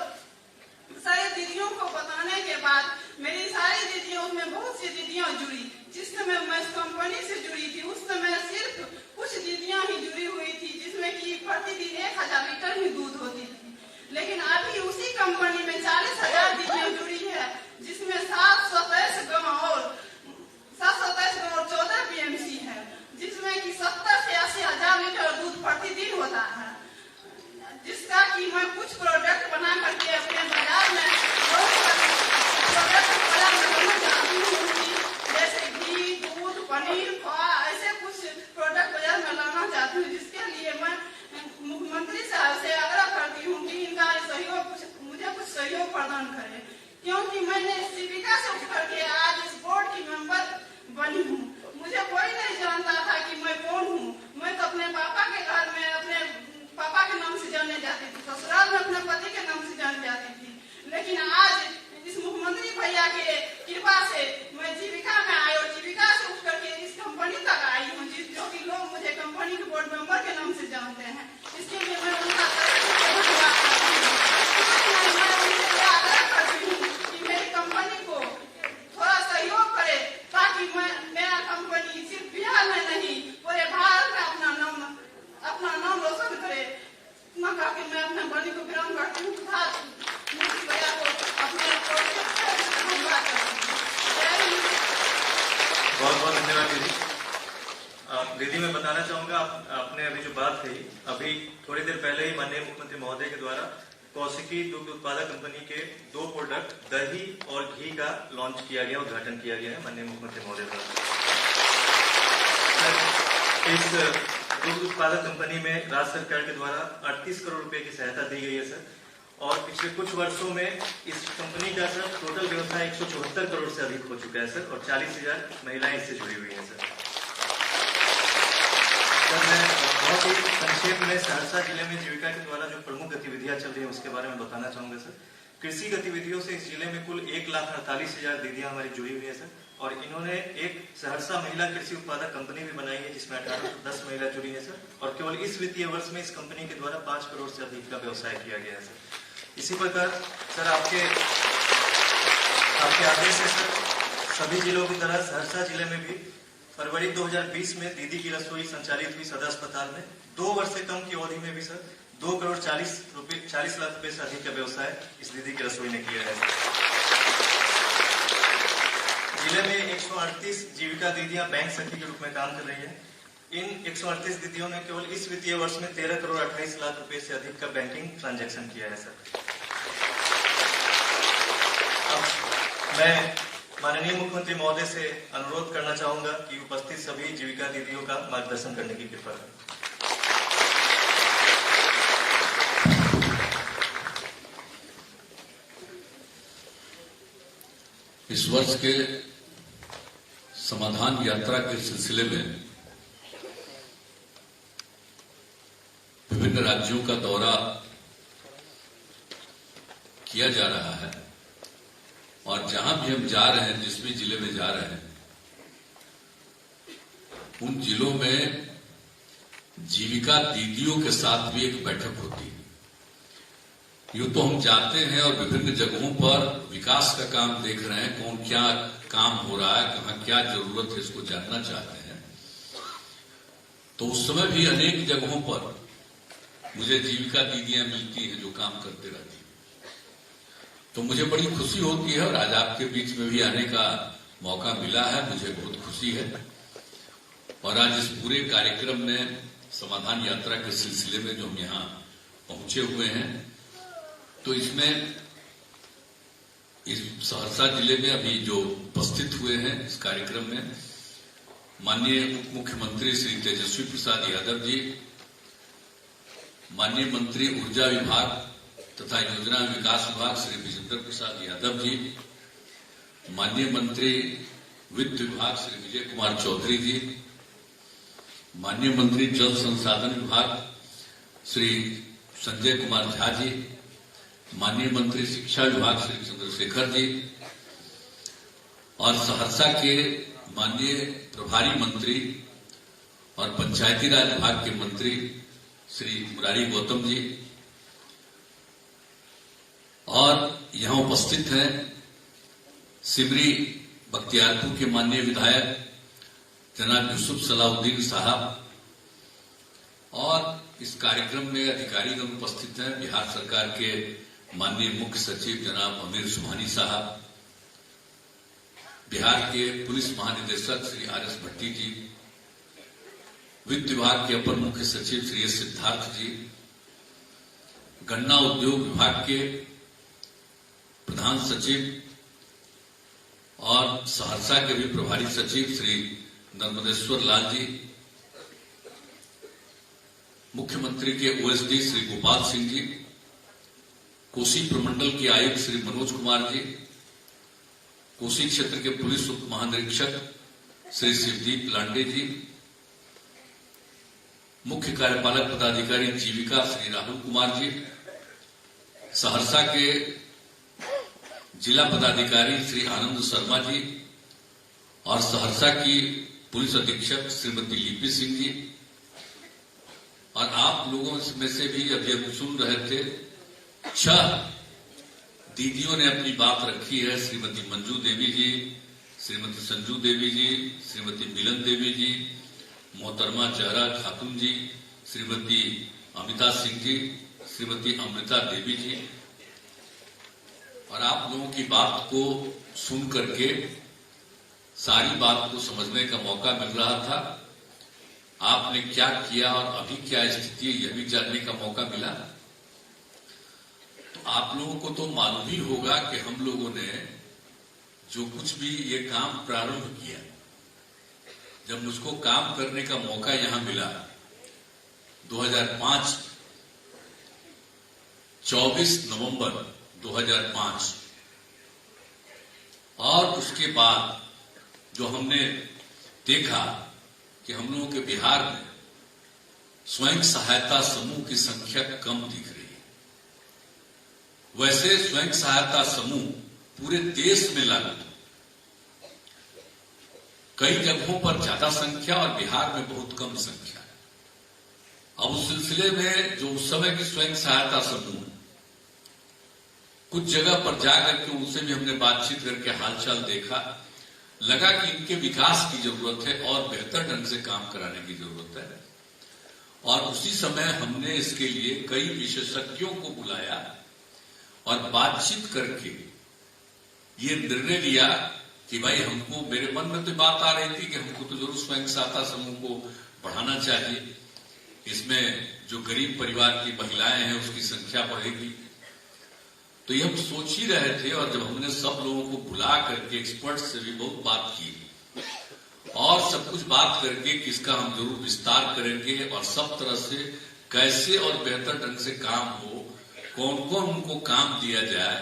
सारी दीदियों को बताने के बाद मेरी सारी दीदियों, उसमें बहुत सी दीदियां जुड़ी। जिस समय मैं इस कंपनी से जुड़ी थी उस समय सिर्फ कुछ दीदियां ही जुड़ी हुई थी, जिसमें कि प्रतिदिन 1000 लीटर ही दूध होती थी। लेकिन अभी उसी कंपनी में 40,000 दीदियां जुड़ी है, जिसमें 727 गाँव और 14 PMC है, जिसमें कि 70 से 80,000 लीटर दूध प्रतिदिन होता है। जिसका कि मैं कुछ प्रोडक्ट बना करके अपने बाजार में जैसे घी, दूध, पनीर, खोआ, ऐसे कुछ प्रोडक्ट बाजार में लाना चाहती हूँ, जिसके लिए मैं मुख्यमंत्री साहब से आग्रह करती हूँ कि इनका मुझे कुछ सहयोग प्रदान करें, क्योंकि मैंने जीविका से उठ करके आज इस बोर्ड की मेंबर बनी हूँ। मुझे कोई नहीं जानता था कि मैं कौन हूँ। मैं तो अपने पापा के घर में अपने पापा के नाम से जानने जाती थी, ससुराल में अपने पति के नाम से जान जाती थी, लेकिन आज इस मुख्यमंत्री भैया के कृपा से मैं जीविका में आई और जीविका से उठ करके इस कंपनी तक आई हूँ, जो कि लोग मुझे कंपनी के बोर्ड मेंबर के नाम से जानते हैं। इसके लिए मैं उनका धन्यवाद करती हूँ कि मेरी कंपनी को थोड़ा सहयोग करे, ताकि मेरा कंपनी सिर्फ बिहार में नहीं पूरे भारत में अपना नाम रोशन करे। इतना कहा कि मैं अपने वाणी को विराम करती हूँ तथा भैया को अपने धन्यवाद करती हूँ। बहुत बहुत धन्यवाद दीदी। दीदी मैं बताना चाहूंगा, आपने अभी जो बात कही, अभी थोड़ी देर पहले ही माननीय मुख्यमंत्री महोदय के द्वारा कौशिकी दूध उत्पादक कंपनी के 2 प्रोडक्ट दही और घी का लॉन्च किया गया, उद्घाटन किया गया है माननीय मुख्यमंत्री महोदय द्वारा। इस दूध उत्पादक कंपनी में राज्य सरकार के द्वारा 38 करोड़ रुपए की सहायता दी गई है सर, और पिछले कुछ वर्षों में इस कंपनी का सर टोटल व्यवसाय 174 करोड़ से अधिक हो चुका है सर, और 40,000 महिलाएं इससे जुड़ी हुई हैं सर। सर मैं बहुत ही संक्षेप में सहरसा जिले में जीविका के द्वारा जो प्रमुख गतिविधियां चल रही हैं उसके बारे में बताना चाहूंगा सर। कृषि गतिविधियों से इस जिले में कुल 1,48,000 दीदियां हमारी जुड़ी हुई है सर, और इन्होंने एक सहरसा महिला कृषि उत्पादक कंपनी भी बनाई है जिसमें 1810 महिला जुड़ी है सर, और केवल इस वित्तीय वर्ष में इस कंपनी के द्वारा 5 करोड़ से अधिक का व्यवसाय किया गया है सर। इसी प्रकार सर आपके आदेश से सर सभी जिलों की तरह सहरसा जिले में भी फरवरी 2020 में दीदी की रसोई संचालित हुई सदर अस्पताल में 2 वर्ष से कम की अवधि में भी सर 2 करोड़ 40 लाख रुपए से अधिक का व्यवसाय इस दीदी की रसोई ने किया है। जिले में 138 जीविका दीदियां बैंक सखी के रूप में काम कर रही है। इन 138 दीदियों ने केवल इस वित्तीय वर्ष में 13 करोड़ 28 लाख रुपए से अधिक का बैंकिंग ट्रांजैक्शन किया है सर। अब मैं माननीय मुख्यमंत्री महोदय से अनुरोध करना चाहूंगा कि उपस्थित सभी जीविका दीदियों का मार्गदर्शन करने की कृपा करें। इस वर्ष के समाधान यात्रा के सिलसिले में विभिन्न राज्यों का दौरा किया जा रहा है, और जहां भी हम जा रहे हैं, जिस भी जिले में जा रहे हैं, उन जिलों में जीविका दीदियों के साथ भी एक बैठक होती है। यूं तो हम जाते हैं और विभिन्न जगहों पर विकास का काम देख रहे हैं, कौन क्या काम हो रहा है, कहां क्या जरूरत है, इसको जानना चाहते हैं। तो उस समय भी अनेक जगहों पर मुझे जीविका दीदियां मिलती हैं जो काम करते रहती हैं। तो मुझे बड़ी खुशी होती है, और आज आपके बीच में भी आने का मौका मिला है, मुझे बहुत खुशी है। और आज इस पूरे कार्यक्रम में समाधान यात्रा के सिलसिले में जो हम यहाँ पहुंचे हुए हैं, तो इसमें इस सहरसा जिले में अभी जो उपस्थित हुए हैं इस कार्यक्रम में माननीय उप मुख्यमंत्री श्री तेजस्वी प्रसाद यादव जी, माननीय मंत्री ऊर्जा विभाग तथा योजना विकास विभाग श्री विजेंद्र प्रसाद यादव जी, माननीय मंत्री वित्त विभाग श्री विजय कुमार चौधरी जी, माननीय मंत्री जल संसाधन विभाग श्री संजय कुमार झा जी, माननीय मंत्री शिक्षा विभाग श्री चंद्रशेखर जी, और सहरसा के माननीय प्रभारी मंत्री और पंचायती राज विभाग के मंत्री श्री मुरारी गौतम जी, और यहां उपस्थित हैं सिमरी बख्तियारपुर के माननीय विधायक जनाब यूसुफ सलाउद्दीन साहब, और इस कार्यक्रम में अधिकारीगण उपस्थित हैं बिहार सरकार के माननीय मुख्य सचिव जनाब अमीर सुभानी साहब, बिहार के पुलिस महानिदेशक श्री आर.एस. भट्टी जी, वित्त विभाग के अपर मुख्य सचिव श्री एस. सिद्धार्थ जी, गन्ना उद्योग विभाग के प्रधान सचिव और सहरसा के भी प्रभारी सचिव श्री नर्मदेश्वर लाल जी, मुख्यमंत्री के ओएसडी श्री गोपाल सिंह जी, कोसी प्रमंडल के आयुक्त श्री मनोज कुमार जी, कोसी क्षेत्र के पुलिस उप महानिरीक्षक श्री शिवदीप लांडे जी, मुख्य कार्यपालक पदाधिकारी जीविका श्री राहुल कुमार जी, सहरसा के जिला पदाधिकारी श्री आनंद शर्मा जी, और सहरसा की पुलिस अधीक्षक श्रीमती लिपि सिंह जी, और आप लोगों में से भी अभी हम सुन रहे थे 6 दीदियों ने अपनी बात रखी है। श्रीमती मंजू देवी जी, श्रीमती संजू देवी जी, श्रीमती मिलन देवी जी, मोहतरमा चेहरा खातून जी, श्रीमती अमिता सिंह जी, श्रीमती अमृता देवी जी, और आप लोगों की बात को सुन करके सारी बात को समझने का मौका मिल रहा था। आपने क्या किया और अभी क्या स्थिति है यह भी जानने का मौका मिला। तो आप लोगों को तो मालूम ही होगा कि हम लोगों ने जो कुछ भी ये काम प्रारंभ किया, जब मुझको काम करने का मौका यहां मिला 2005 24 नवंबर 2005, और उसके बाद जो हमने देखा कि हम लोगों के बिहार में स्वयं सहायता समूह की संख्या कम दिख रही है। वैसे स्वयं सहायता समूह पूरे देश में लागू है, कई जगहों पर ज्यादा संख्या और बिहार में बहुत कम संख्या है। अब उस सिलसिले में जो उस समय की स्वयं सहायता समूह कुछ जगह पर जाकर के उनसे भी हमने बातचीत करके हालचाल देखा, लगा कि इनके विकास की जरूरत है और बेहतर ढंग से काम कराने की जरूरत है। और उसी समय हमने इसके लिए कई विशेषज्ञों को बुलाया और बातचीत करके ये निर्णय लिया कि भाई हमको, मेरे मन में तो बात आ रही थी कि हमको तो जरूर स्वयं सहायता समूह को बढ़ाना चाहिए, इसमें जो गरीब परिवार की महिलाएं हैं उसकी संख्या बढ़ेगी। तो ये हम सोच ही रहे थे, और जब हमने सब लोगों को बुला करके एक्सपर्ट से भी बहुत बात की और सब कुछ बात करके किसका हम जरूर विस्तार करेंगे और सब तरह से कैसे और बेहतर ढंग से काम हो, कौन कौन उनको काम दिया जाए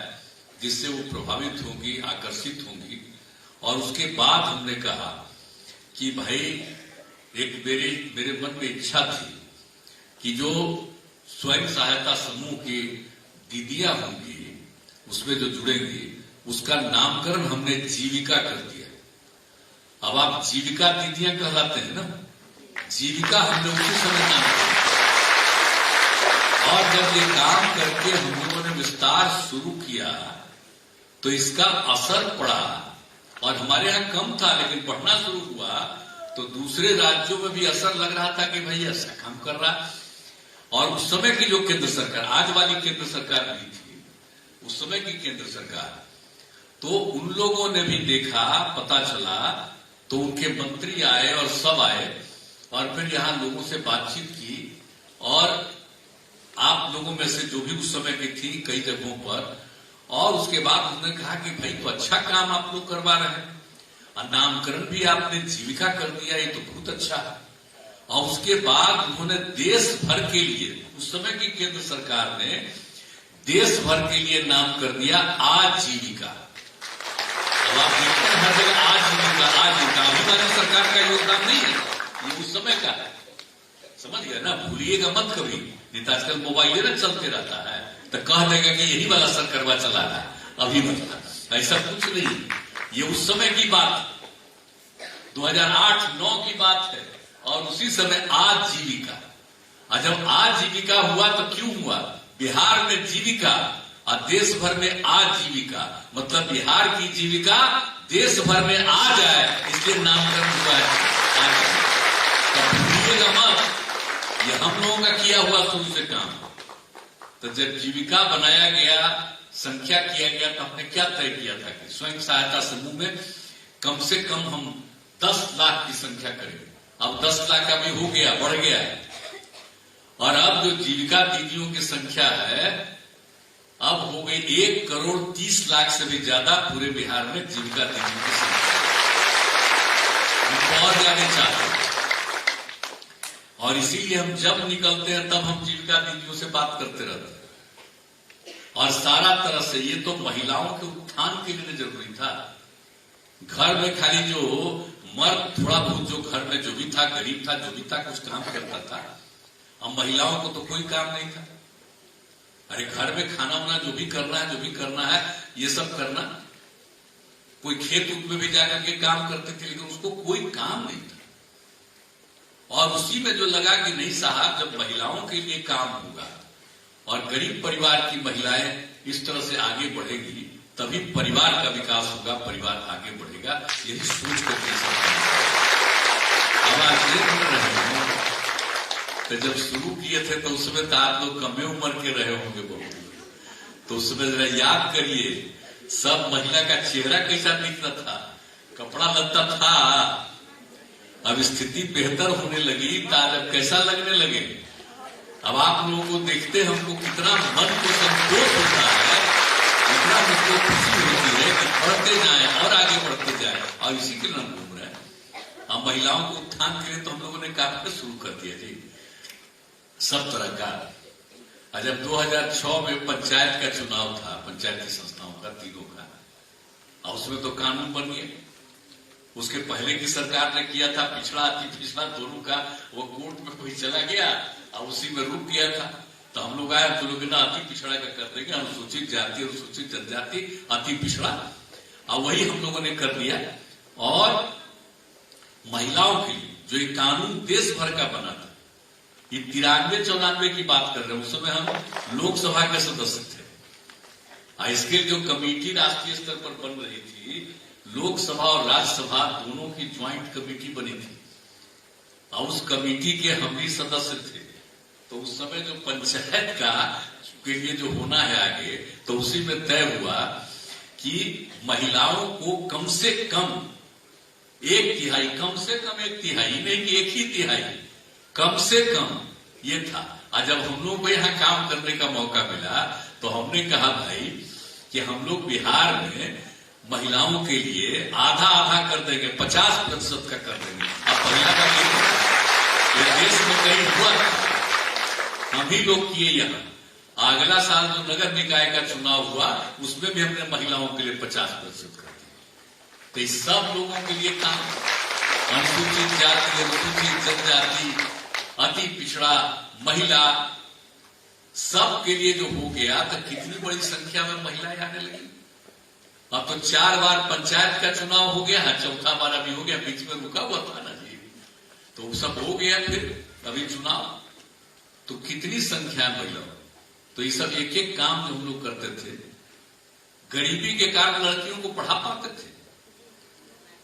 जिससे वो प्रभावित होंगी, आकर्षित होंगी। और उसके बाद हमने कहा कि भाई एक मेरे मन में इच्छा थी कि जो स्वयं सहायता समूह की दीदियां होंगी उसमें जो जुड़ेंगी उसका नामकरण हमने जीविका कर दिया। अब आप जीविका दीदियां कहलाते हैं ना, जीविका हमने उसी समय नाम किया। और जब ये काम करके हम लोगों ने विस्तार शुरू किया तो इसका असर पड़ा, और हमारे यहाँ कम था लेकिन बढ़ना शुरू हुआ तो दूसरे राज्यों में भी असर लग रहा था कि भाई ऐसा काम कर रहा। और उस समय की जो केंद्र सरकार, आज वाली केंद्र सरकार नहीं थी, उस समय की केंद्र सरकार, तो उन लोगों ने भी देखा, पता चला, तो उनके मंत्री आए और सब आए और फिर यहां लोगों से बातचीत की। और आप लोगों में से जो भी उस समय की थी कई जगहों पर, और उसके बाद उन्होंने कहा कि भाई तो अच्छा काम आप लोग करवा रहे हैं, और नामकरण भी आपने जीविका कर दिया, ये तो बहुत अच्छा है। और उसके बाद उन्होंने देश भर के लिए, उस समय की केंद्र सरकार ने देश भर के लिए नाम कर दिया आजीविका। अब आप देखते हैं हर जगह आजीविका, आजीविका। अभी वाली सरकार का योगदान नहीं है, ये उस समय का है, समझ गए ना, भूलिएगा मत कभी। नहीं तो आजकल मोबाइल ना चलते रहता है तो कह देगा कि यही वाला सरकारवा चला रहा है, अभी मतलब ऐसा कुछ नहीं। ये उस समय की बात 2008-9 की बात है, और उसी समय आजीविका। और जब आजीविका हुआ तो क्यों हुआ? बिहार में जीविका और देश भर में आजीविका, मतलब बिहार की जीविका देश भर में आ जाए, इसलिए नामकरण हुआ है। तो भूलिएगा मत, ये हम लोगों का किया हुआ शुरू से काम। तो जब जीविका बनाया गया, संख्या किया गया, तो हमने क्या तय किया था कि स्वयं सहायता समूह में कम से कम हम 10 लाख की संख्या करेंगे। अब 10 लाख का भी हो गया, बढ़ गया है। और अब जो जीविका दीदियों की संख्या है अब हो गई 1,30,00,000 से भी ज्यादा पूरे बिहार में जीविका दीदियों की संख्या। हम और ज्यादा चाहते हैं, और इसीलिए हम जब निकलते हैं तब हम जीविका दीदियों से बात करते रहते हैं। और सारा तरह से ये तो महिलाओं के उत्थान के लिए जरूरी था। घर में खाली जो मर्द थोड़ा बहुत जो घर में जो भी था, गरीब था, जो भी था, कुछ काम करता था। अब महिलाओं को तो कोई काम नहीं था। अरे घर में खाना वाना जो भी करना है, जो भी करना है, ये सब करना। कोई खेत उत में भी जाकर के काम करते थे, लेकिन उसको कोई काम नहीं था। और उसी में जो लगा कि नहीं साहब, जब महिलाओं के लिए काम होगा और गरीब परिवार की महिलाएं इस तरह से आगे बढ़ेगी, तभी परिवार का विकास होगा, परिवार आगे बढ़ेगा। यही सोच करके अब आज देख रहे हैं। तो जब शुरू किए थे तो उस समय तो आप लोग कमे उम्र के रहे होंगे बहुत, तो उस समय जरा याद करिए सब महिला का चेहरा कैसा दिखता था, कपड़ा लगता था। अब स्थिति बेहतर होने लगी तो अब कैसा लगने लगे। अब आप लोगों को देखते हमको कितना मन को संतोष होता है, इतना मुझको खुशी होती है कि बढ़ते जाए और आगे बढ़ते जाए, और इसी के नाम घूम रहे हैं। अब महिलाओं को उत्थान के लिए तो हम लोगों ने काम शुरू कर दिया जी, सब तरह का। जब 2006 में पंचायत का चुनाव था, पंचायती संस्थाओं का, तीनों का, और उसमें तो कानून बन गया। उसके पहले की सरकार ने किया था, पिछड़ा अति पिछड़ा दोनों का वो कोर्ट में कोई चला गया और उसी में रुक गया था। तो हम लोग आए, तो लोग ना अति पिछड़ा का कर देंगे, अनुसूचित जाति अनुसूचित जनजाति अति पिछड़ा, और वही हम लोगों ने कर दिया। और महिलाओं के लिए जो एक कानून देश भर का बना था, ये 93-94 की बात कर रहे हैं, उस समय हम लोकसभा के सदस्य थे। इसके जो कमेटी राष्ट्रीय स्तर पर बन रही थी, लोकसभा और राज्यसभा दोनों की ज्वाइंट कमेटी बनी थी और उस कमेटी के हम भी सदस्य थे। तो उस समय जो पंचायत का के लिए जो होना है आगे, तो उसी में तय हुआ कि महिलाओं को कम से कम 1/3, कम से कम 1/3 नहीं कि 1/3, कम से कम ये था। और जब हम लोग को यहाँ काम करने का मौका मिला तो हमने कहा भाई कि हम लोग बिहार में महिलाओं के लिए आधा आधा कर देंगे, 50% का कर देंगे। अब पहला का ये देश में कहीं हुआ था, हम ही लोग किए यहाँ। अगला साल जो नगर निकाय का चुनाव हुआ उसमें भी हमने महिलाओं के लिए 50% कर दिया। तो इस सब लोगों के लिए काम, अनुसूचित जाति अनुसूचित जनजाति अति पिछड़ा महिला सबके लिए जो हो गया, तो कितनी बड़ी संख्या में महिलाएं आने लगी। अब तो 4 बार पंचायत का चुनाव हो गया, चौथा बार अभी हो गया, बीच में रुका हुआ था ना जी, तो सब हो गया फिर अभी चुनाव। तो कितनी संख्या में महिलाओं, तो ये सब एक एक काम जो हम लोग करते थे, गरीबी के कारण लड़कियों को पढ़ा पाते थे।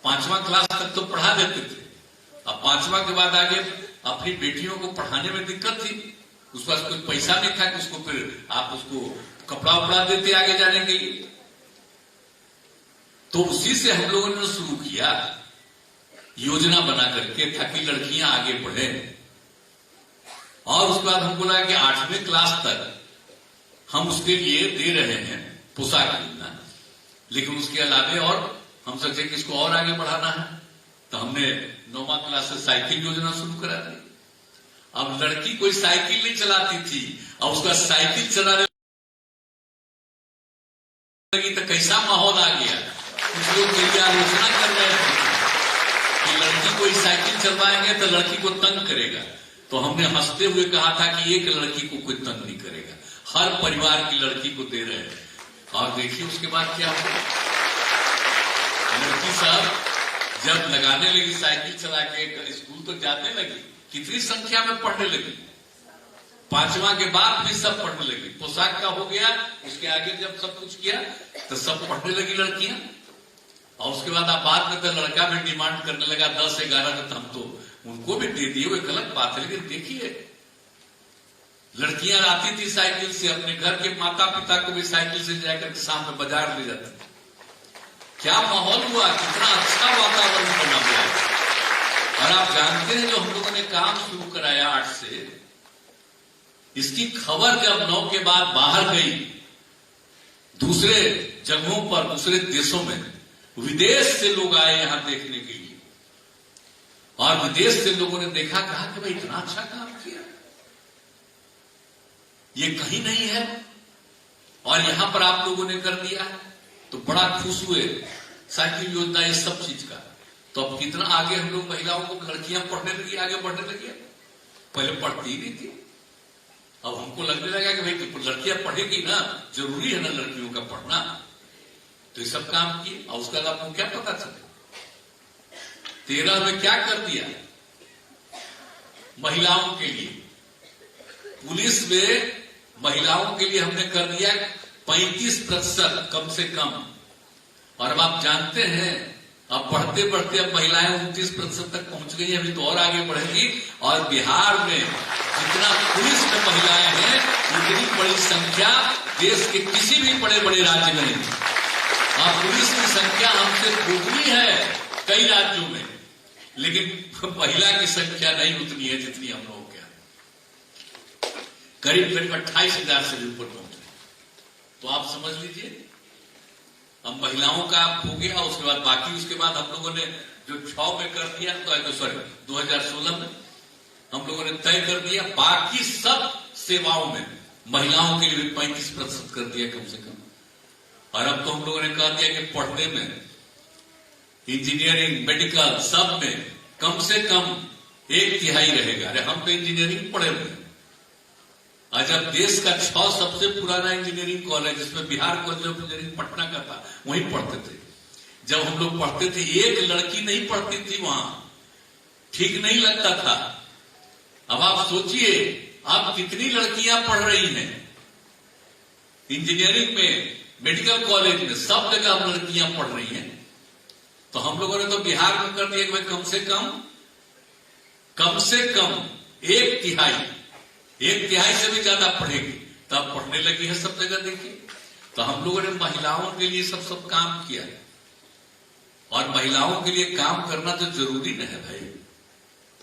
5वां क्लास तक तो पढ़ा देते थे, अब 5वां के बाद आगे अपनी बेटियों को पढ़ाने में दिक्कत थी। उसके पास कोई पैसा नहीं था कि उसको फिर आप उसको कपड़ा उपड़ा देते आगे जाने के लिए। तो उसी से हम लोगों ने शुरू किया योजना बना करके, ताकि लड़कियां आगे बढ़े। और उसके बाद हमको लगा कि 8वीं क्लास तक हम उसके लिए दे रहे हैं पोशाक खरीदना, लेकिन उसके अलावे और हम सोचे कि इसको और आगे बढ़ाना है। तो हमने 9वां क्लास से साइकिल योजना शुरू करा दी। अब लड़की कोई साइकिल नहीं चलाती थी और उसका साइकिल चलाने लगी तो कैसा माहौल आ गया। कुछ लोग मेरी आलोचना कर रहे थे कि लड़की कोई साइकिल चलवाएंगे तो लड़की को तंग करेगा। तो हमने हंसते हुए कहा था कि एक लड़की को कोई तंग नहीं करेगा, हर परिवार की लड़की को दे रहे हैं। और देखिए उसके बाद क्या हुआ, लड़की साहब जब लगाने लगी साइकिल चला के, स्कूल तो जाने लगी, कितनी संख्या में पढ़ने लगी। 5वां के बाद भी सब पढ़ने लगी। पोशाक का हो गया, उसके आगे जब सब कुछ किया तो सब पढ़ने लगी लड़कियां। और उसके बाद आप बाद में तो लड़का भी डिमांड करने लगा 10-11 में, तो हम तो उनको भी दे दिए, वो एक अलग बात है। लेकिन देखिए लड़कियां आती थी साइकिल से, अपने घर के माता पिता को भी साइकिल से जाकर के शाम में बाजार ले जाती थी। क्या माहौल हुआ, कितना अच्छा वातावरण बना हुआ। और आप जानते हैं जो हम लोगों ने काम शुरू कराया 8 से, इसकी खबर जब 9 के बाद बाहर गई दूसरे जगहों पर, दूसरे देशों में, विदेश से लोग आए यहां देखने के लिए। और विदेश से लोगों ने देखा, कहा कि भाई इतना अच्छा काम किया, ये कहीं नहीं है और यहां पर आप लोगों ने कर दिया है। तो बड़ा खुश हुए साइकिल योजना इस सब चीज का। तो अब कितना आगे हम लोग महिलाओं को, लड़कियां पढ़ने लगी, आगे बढ़ने लगी। पहले पढ़ती ही नहीं थी, अब हमको लगने लगा कि भाई लड़कियां पढ़ेगी ना, जरूरी है ना लड़कियों का पढ़ना। तो ये सब काम किए। और उसका आपको क्या पता चले, 13 में क्या कर दिया महिलाओं के लिए, पुलिस में महिलाओं के लिए हमने कर दिया 35% कम से कम। और अब आप जानते हैं अब बढ़ते बढ़ते अब महिलाएं 29% तक पहुंच गई, अभी तो और आगे बढ़ेगी। और बिहार में जितना पुलिस में महिलाएं हैं उतनी बड़ी संख्या देश के किसी भी बड़े बड़े राज्य में नहीं। और पुलिस की संख्या हमसे दोगुनी है कई राज्यों में, लेकिन महिला की संख्या नहीं उतनी है जितनी हम लोगों के यहाँ। करीब करीब 28,000 से भी ऊपर पहुंचे। तो आप समझ लीजिए अब महिलाओं का हो गया। उसके बाद बाकी, उसके बाद हम लोगों ने जो 6 में कर दिया, तो सॉरी 2016 में हम लोगों ने तय कर दिया, बाकी सब सेवाओं में महिलाओं के लिए 35% कर दिया कम से कम। और अब तो हम लोगों ने कह दिया कि पढ़ने में इंजीनियरिंग, मेडिकल, सब में कम से कम 1/3 रहेगा। अरे हम तो इंजीनियरिंग पढ़े हुए हैं। आज जब देश का 6 सबसे पुराना इंजीनियरिंग कॉलेज, जिसमें Bihar college of engineering Patna का था, वहीं पढ़ते थे। जब हम लोग पढ़ते थे एक लड़की नहीं पढ़ती थी वहां, ठीक नहीं लगता था। अब आप सोचिए अब कितनी लड़कियां पढ़ रही हैं इंजीनियरिंग में, मेडिकल कॉलेज में, सब जगह अब लड़कियां पढ़ रही हैं। तो हम लोगों ने तो बिहार में कर दिया कि भाई कम से कम 1/3 से भी ज्यादा पढ़ेगी, तब पढ़ने लगी है सब जगह। देखिए, तो हम लोगों ने महिलाओं के लिए सब काम किया, और महिलाओं के लिए काम करना तो जरूरी नहीं है भाई।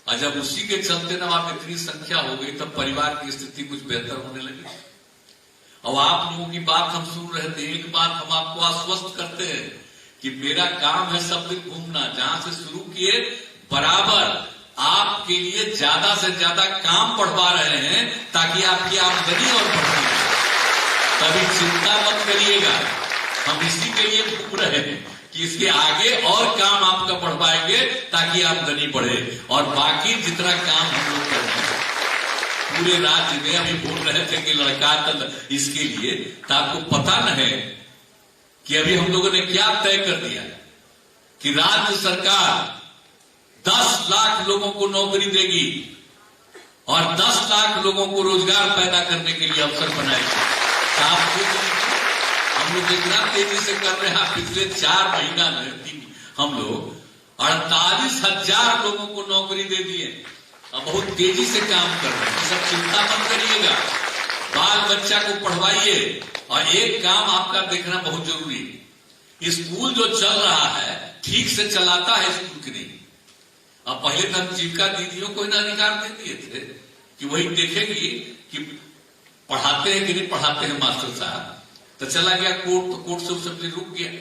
और जब उसी के चलते ना आप इतनी संख्या हो गई, तब परिवार की स्थिति कुछ बेहतर होने लगी। और आप लोगों की बात हम सुन रहे थे, एक बात हम आपको आश्वस्त करते हैं कि मेरा काम है सब दिन घूमना, जहां से शुरू किए बराबर आपके लिए ज्यादा से ज्यादा काम बढ़वा रहे हैं, ताकि आपकी आमदनी और बढ़े। कभी चिंता मत करिएगा, हम इसी के लिए घूम रहे हैं कि इसके आगे और काम आपका बढ़वाएंगे ताकि आमदनी बढ़े। और बाकी जितना काम हम लोग करते हैं पूरे राज्य में, अभी बोल रहे थे कि लड़का दल इसके लिए, तो आपको पता न है कि अभी हम लोगों ने क्या तय कर दिया कि राज्य सरकार 10 लाख लोगों को नौकरी देगी और 10 लाख लोगों को रोजगार पैदा करने के लिए अवसर बनाएगी। हम लोग इतना तेजी से कर रहे हैं, पिछले 4 महीना में हम लोग 48,000 लोगों को नौकरी दे दिए। अब बहुत तेजी से काम कर रहे हैं, सब चिंता मत करिएगा। बाल बच्चा को पढ़वाइए, और एक काम आपका देखना बहुत जरूरी है, स्कूल जो चल रहा है ठीक से चलाता है स्कूल की नहीं। अब पहले तो हम जीविका दीदियों को इतना अधिकार दे दिए थे कि वही देखेगी कि पढ़ाते हैं कि नहीं पढ़ाते हैं मास्टर साहब, तो चला गया कोर्ट, तो कोर्ट से उस सब रुक गया।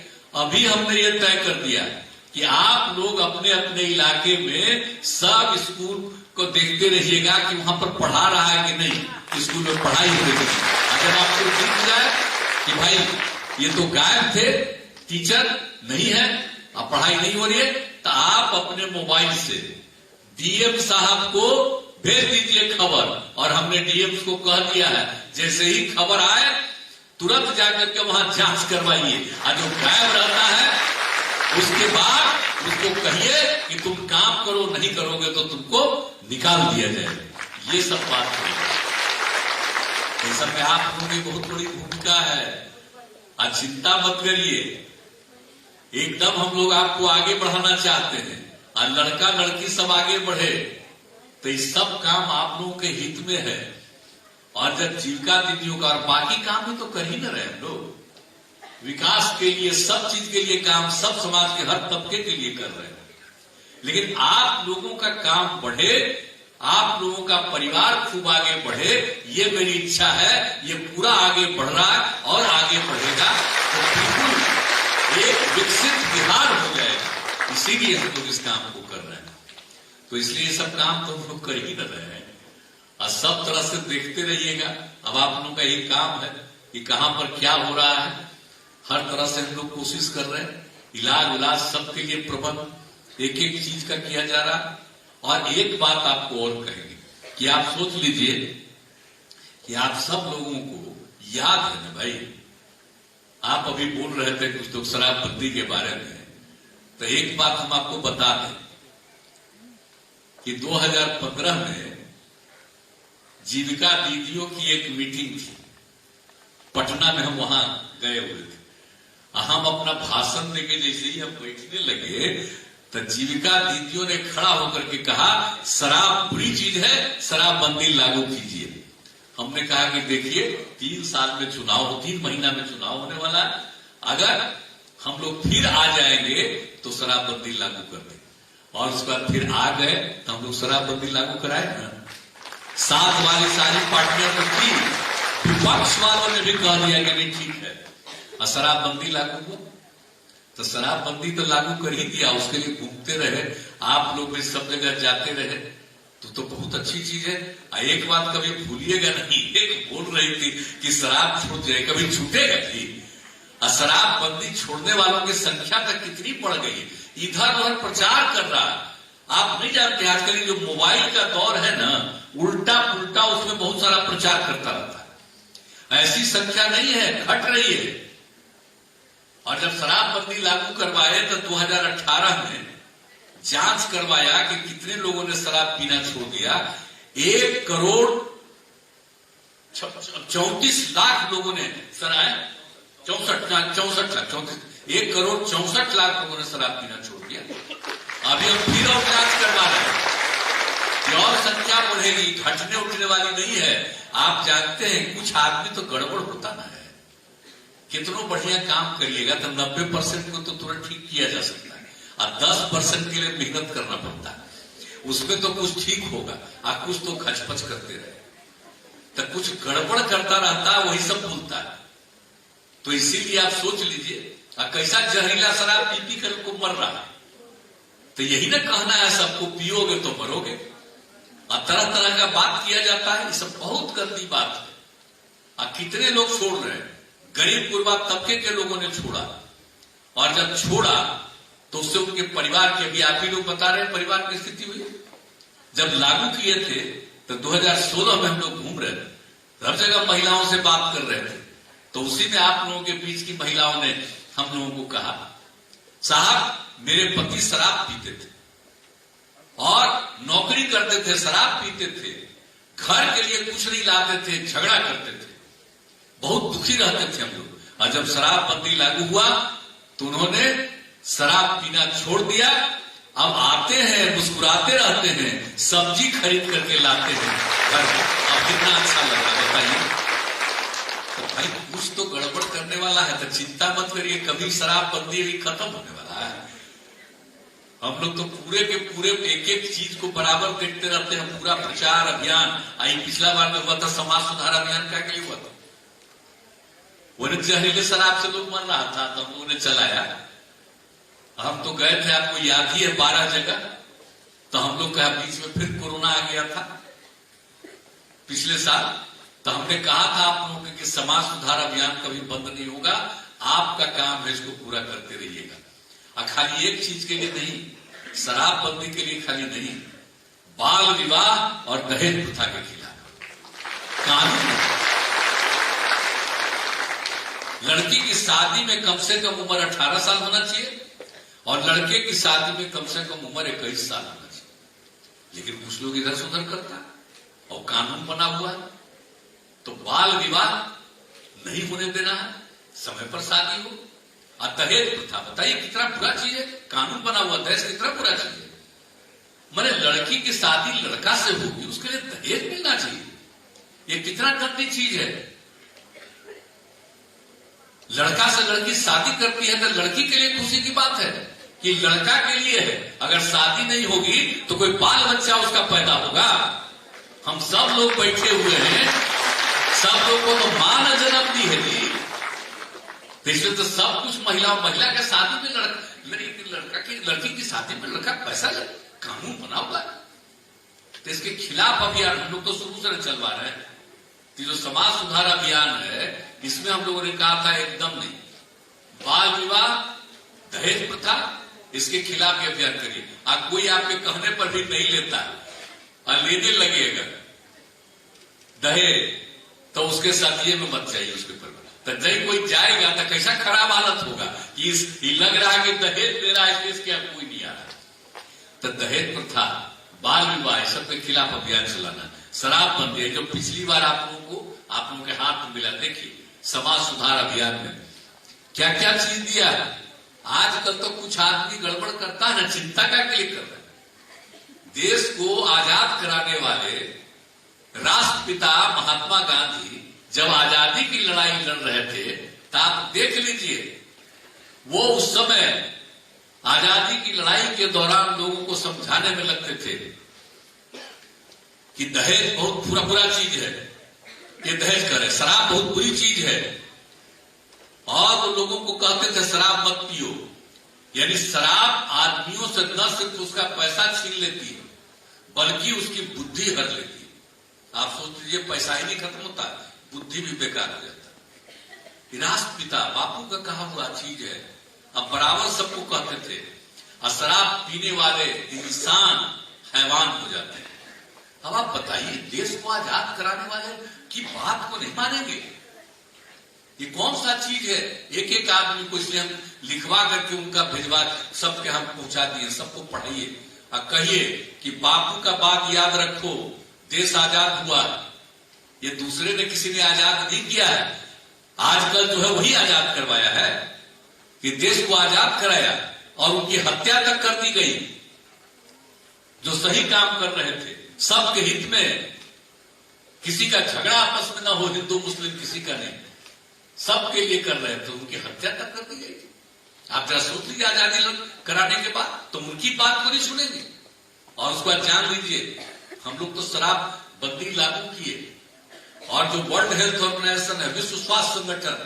अभी हमने ये तय कर दिया कि आप लोग अपने अपने इलाके में सब स्कूल को देखते रहिएगा कि वहां पर पढ़ा रहा है कि नहीं, स्कूल में पढ़ाई हो रही है। अगर आपको दिख जाए कि भाई ये तो गायब थे, टीचर नहीं है, अब पढ़ाई नहीं हो रही है, तो आप अपने मोबाइल से डीएम साहब को भेज दीजिए खबर। और हमने डीएम को कह दिया है, जैसे ही खबर आए तुरंत जाकर के वहां जांच करवाइए, और जो गायब रहता है उसके बाद उसको कहिए कि तुम काम करो, नहीं करोगे तो तुमको निकाल दिया जाएगा। ये सब बात है, ये सब में आप लोगों की बहुत बड़ी भूमिका है। आज चिंता मत करिए, एकदम हम लोग आपको आगे बढ़ाना चाहते हैं, और लड़का लड़की सब आगे बढ़े, तो ये सब काम आप लोगों के हित में है। और जब जीविका दीदियों का और बाकी काम भी तो कर ही न रहे हम लोग, विकास के लिए, सब चीज के लिए काम सब समाज के हर तबके के लिए कर रहे हैं। लेकिन आप लोगों का काम बढ़े, आप लोगों का परिवार खूब आगे बढ़े, ये मेरी इच्छा है। ये पूरा आगे बढ़ रहा है और आगे बढ़ेगा, तो बिल्कुल एक विकसित बिहार हो जाएगा। इसीलिए हम लोग इस काम को कर रहे हैं। तो इसलिए ये सब काम तो हम लोग कर ही न रहे हैं, और सब तरह से देखते रहिएगा। अब आप लोगों का ये काम है कि कहां पर क्या हो रहा है, हर तरह से हम लोग कोशिश कर रहे हैं। इलाज सबके लिए प्रबंध एक एक चीज का किया जा रहा। और एक बात आपको और कहेंगे कि आप सोच लीजिए कि आप सब लोगों को याद है ना भाई, आप अभी बोल रहे थे कुछ लोग शराबबंदी के बारे में, तो एक बात हम आपको बता दें कि 2015 में जीविका दीदियों की एक मीटिंग थी पटना में, हम वहां गए हुए थे। हम अपना भाषण देके जैसे ही हम बैठने लगे, तो जीविका दीदियों ने खड़ा होकर के कहा, शराब बुरी चीज है, शराबबंदी लागू कीजिए। हमने कहा कि देखिए 3 साल में चुनाव, 3 महीना में चुनाव होने वाला है, अगर हम लोग फिर आ जाएंगे तो शराबबंदी लागू कर दें। और उसके बाद फिर आ गए तो हम लोग शराबबंदी लागू कराए ना। साथ वाली सारी पार्टियां तो थी, विपक्ष वालों ने भी कह दिया कि नहीं ठीक है, और शराबबंदी लागू हो, तो शराबबंदी तो लागू कर ही दिया। उसके लिए घूमते रहे आप लोग भी, सब जगह जाते रहे, तो बहुत अच्छी चीज है। एक बात कभी भूलिएगा नहीं, एक बोल रही थी कि शराब छूट जाए, कभी छूटेगा थी। और शराबबंदी छोड़ने वालों की संख्या तक कितनी बढ़ गई, इधर उधर प्रचार कर रहा है। आप नहीं जानते आजकल जो मोबाइल का दौर है ना, उल्टा पुल्टा उसमें बहुत सारा प्रचार करता रहता है। ऐसी संख्या नहीं है, घट रही है। और जब शराबबंदी लागू करवाए तो 2018 में जांच करवाया कि कितने लोगों ने शराब पीना छोड़ दिया। 1 करोड़ 34 लाख लोगों ने 1 करोड़ 64 लाख लोगों ने शराब पीना छोड़ दिया। अभी हम फिर और जांच करवा रहे हैं कि और संख्या बढ़ेगी, घटने उठने वाली नहीं है। आप जानते हैं कुछ आदमी तो गड़बड़ होता ना है। कितना बढ़िया काम करिएगा तो 90% को तो तुरंत ठीक किया जा सकता है, और 10% के लिए मेहनत करना पड़ता है। उसमें तो कुछ ठीक होगा और कुछ तो खचपच करते रहे, तो कुछ गड़बड़ करता रहता है, वही सब भूलता है। तो इसीलिए आप सोच लीजिए कैसा जहरीला शराब पी पी कर को मर रहा है। तो यही ना कहना है सबको, पियोगे तो मरोगे। और तरह तरह का बात किया जाता है, ये सब बहुत गंदी बात है। और कितने लोग छोड़ रहे हैं, गरीब गुरबा तबके के लोगों ने छोड़ा। और जब छोड़ा तो उससे उनके परिवार के, भी आप ही लोग बता रहे हैं परिवार की स्थिति हुई। जब लागू किए थे तो 2016 में हम लोग घूम रहे थे, हर जगह महिलाओं से बात कर रहे थे। तो उसी में आप लोगों के बीच की महिलाओं ने हम लोगों को कहा, साहब मेरे पति शराब पीते थे और नौकरी करते थे, शराब पीते थे, घर के लिए कुछ नहीं लाते थे, झगड़ा करते थे, बहुत दुखी रहते थे हम लोग। और जब शराबबंदी लागू हुआ तो उन्होंने शराब पीना छोड़ दिया। अब आते हैं, मुस्कुराते रहते हैं, सब्जी खरीद करके लाते हैं घर में। अब कितना अच्छा लगा बताइए। तो भाई कुछ तो गड़बड़ करने वाला है, तो चिंता मत करिए, कभी शराबबंदी भी खत्म होने वाला है। हम लोग तो पूरे के पूरे एक एक चीज को बराबर देखते रहते हैं, पूरा प्रचार अभियान। आई पिछला बार में हुआ था समाज सुधार अभियान, का के लिए हुआ था, वो जहरीले शराब से लोग मर रहा था तो हम लोगों ने चलाया। हम तो गए थे, आपको याद ही है, 12 जगह। तो हम लोग का बीच में फिर कोरोना आ गया था पिछले साल। तो हमने कहा था आप लोगों को कि समाज सुधार अभियान कभी बंद नहीं होगा, आपका काम है, इसको पूरा करते रहिएगा। और खाली एक चीज के लिए नहीं, शराबबंदी के लिए खाली नहीं, बाल विवाह और दहेज प्रथा के खिलाफ कानून। लड़की की शादी में कम से कम उम्र 18 साल होना चाहिए और लड़के की शादी में कम से कम उम्र 21 साल होना चाहिए। लेकिन कुछ लोग इधर से उधर करता और कानून बना हुआ है। तो बाल विवाह नहीं होने देना है, समय पर शादी हो। और दहेज प्रथा, बताइए कितना बुरा चीज है। कानून बना हुआ, दहेज कितना बुरा चीज है। मैंने लड़की की शादी लड़का से होगी, उसके लिए दहेज मिलना चाहिए, ये कितना गंदी चीज है। लड़का से लड़की शादी करती है तो लड़की के लिए खुशी की बात है कि लड़का के लिए है। अगर शादी नहीं होगी तो कोई बाल बच्चा उसका पैदा होगा। हम सब लोग बैठे हुए हैं, सब लोग को तो मां ने जन्म दी है जी। तो इसलिए तो सब कुछ महिला के शादी में लड़की की शादी में लड़का पैसा ले, कानून बना हुआ है। तो इसके खिलाफ अभियान हम लोग तो शुरू से चलवा रहे हैं। जो समाज सुधार अभियान है, इसमें हम लोगों ने कहा था एकदम नहीं, बाल विवाह, दहेज प्रथा, इसके खिलाफ ये अभियान करिए। आप कोई आपके कहने पर भी नहीं लेता और लेने लगेगा दहेज, तो उसके साथ ये में मत जाइए उसके ऊपर। तो नहीं कोई जाएगा तो कैसा खराब हालत होगा कि लग रहा है कि दहेज दे रहा है, इसके अब कोई नहीं आ रहा। तो दहेज प्रथा, बाल विवाह, सब के खिलाफ अभियान चलाना। शराबबंदी है जो पिछली बार आप लोगों के हाथ में मिला, देखिए समाज सुधार अभियान में क्या क्या चीज दिया है। आजकल तो कुछ आदमी गड़बड़ करता है ना, चिंता का के लिए कर रहे हैं। देश को आजाद कराने वाले राष्ट्रपिता महात्मा गांधी जब आजादी की लड़ाई लड़ रहे थे तो आप देख लीजिए, वो उस समय आजादी की लड़ाई के दौरान लोगों को समझाने में लगते थे कि दहेज बहुत बुरा चीज है, ये दहेज करे, शराब बहुत बुरी चीज है। और वो लोगों को कहते थे शराब मत पियो। यानी शराब आदमियों से न सिर्फ उसका पैसा छीन लेती है बल्कि उसकी बुद्धि हर लेती है। आप सोच लीजिए, पैसा ही नहीं खत्म होता, बुद्धि भी बेकार हो जाता है। राष्ट्रपिता बापू का कहा हुआ चीज है, अब बराबर सबको कहते थे। और शराब पीने वाले इंसान हैवान हो जाते हैं। अब आप बताइए, देश को आजाद कराने वाले की बात को नहीं मानेंगे? ये कौन सा चीज है? एक एक आदमी को इसलिए हम लिखवा करके उनका भिजवा सबके हम पहुंचा दिए, सबको पढ़ाइए और कहिए कि बापू का बात याद रखो, देश आजाद हुआ। ये दूसरे ने किसी ने आजाद नहीं किया है, आजकल जो है वही आजाद करवाया है कि देश को आजाद कराया और उनकी हत्या तक कर दी गई जो सही काम कर रहे थे सबके हित में। किसी का झगड़ा आपस में ना हो, हिंदू मुस्लिम किसी का नहीं, सबके लिए कर रहे थे, उनकी हत्या तक कर दी गई थी। आप जरा सोच लीजिए, आजादी कराने के बाद तो उनकी बात को नहीं सुनेंगे। और उसके बाद जान लीजिए, हम लोग तो शराब बंदी लागू किए और जो वर्ल्ड हेल्थ ऑर्गेनाइजेशन है, विश्व स्वास्थ्य संगठन,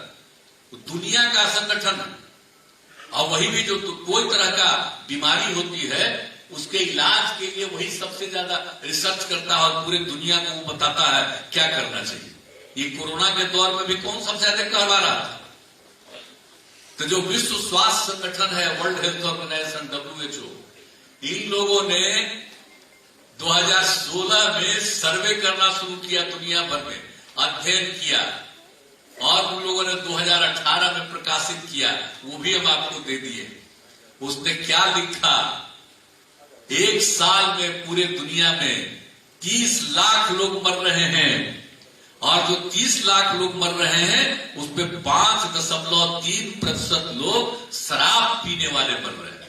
दुनिया का संगठन है, और वही भी जो कोई तरह का बीमारी होती है उसके इलाज के लिए वही सबसे ज्यादा रिसर्च करता है और पूरे दुनिया को वो बताता है क्या करना चाहिए। ये कोरोना के दौर में भी कौन सबसे ज्यादा करवा रहा था? तो जो विश्व स्वास्थ्य संगठन है, वर्ल्ड हेल्थ ऑर्गेनाइजेशन WHO, इन लोगों ने 2016 में सर्वे करना शुरू किया, दुनिया भर में अध्ययन किया और उन लोगों ने 2018 में प्रकाशित किया, वो भी हम आपको दे दिए। उसने क्या लिखा? एक साल में पूरे दुनिया में 30 लाख लोग मर रहे हैं और जो 30 लाख लोग मर रहे हैं उसमें 5.3% लोग शराब पीने वाले मर रहे हैं।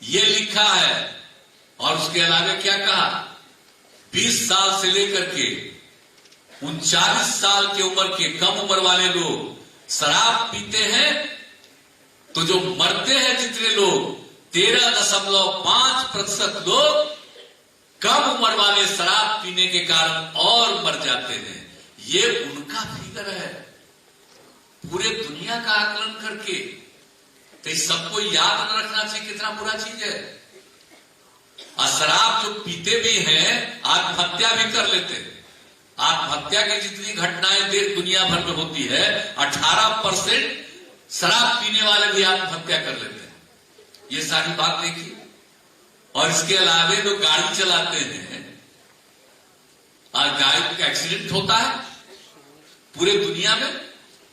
ये लिखा है। और उसके अलावा क्या कहा? 20 साल से लेकर के 39 साल की उम्र के कम उम्र वाले लोग शराब पीते हैं, तो जो मरते हैं जितने लोग 13.5% लोग कम उम्र वाले शराब पीने के कारण और मर जाते हैं। ये उनका फिगर है पूरे दुनिया का आकलन करके। तो इस सबको याद न रखना चाहिए कितना बुरा चीज है। और शराब जो पीते भी हैं आत्महत्या भी कर लेते हैं। आत्महत्या की जितनी घटनाएं देश दुनिया भर में होती है 18% शराब पीने वाले भी आत्महत्या कर लेते हैं। ये सारी बात देखिए। और इसके अलावा जो गाड़ी चलाते हैं और गाड़ी का एक्सीडेंट होता है पूरे दुनिया में,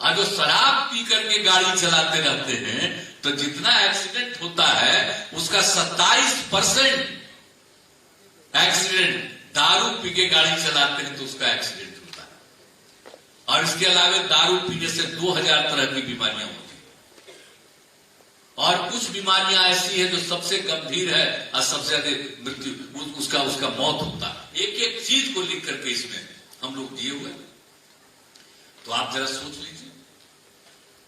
और जो शराब पी करके गाड़ी चलाते रहते हैं तो जितना एक्सीडेंट होता है उसका 27% एक्सीडेंट दारू पी के गाड़ी चलाते हैं तो उसका एक्सीडेंट होता है। और इसके अलावा दारू पीने से 2000 तरह की बीमारियां होती हैं। और कुछ बीमारियां ऐसी है जो सबसे गंभीर है और सबसे ज्यादा मृत्यु उसका मौत होता है। एक एक चीज को लिख करके इसमें हम लोग दिए हुए। तो आप जरा सोच लीजिए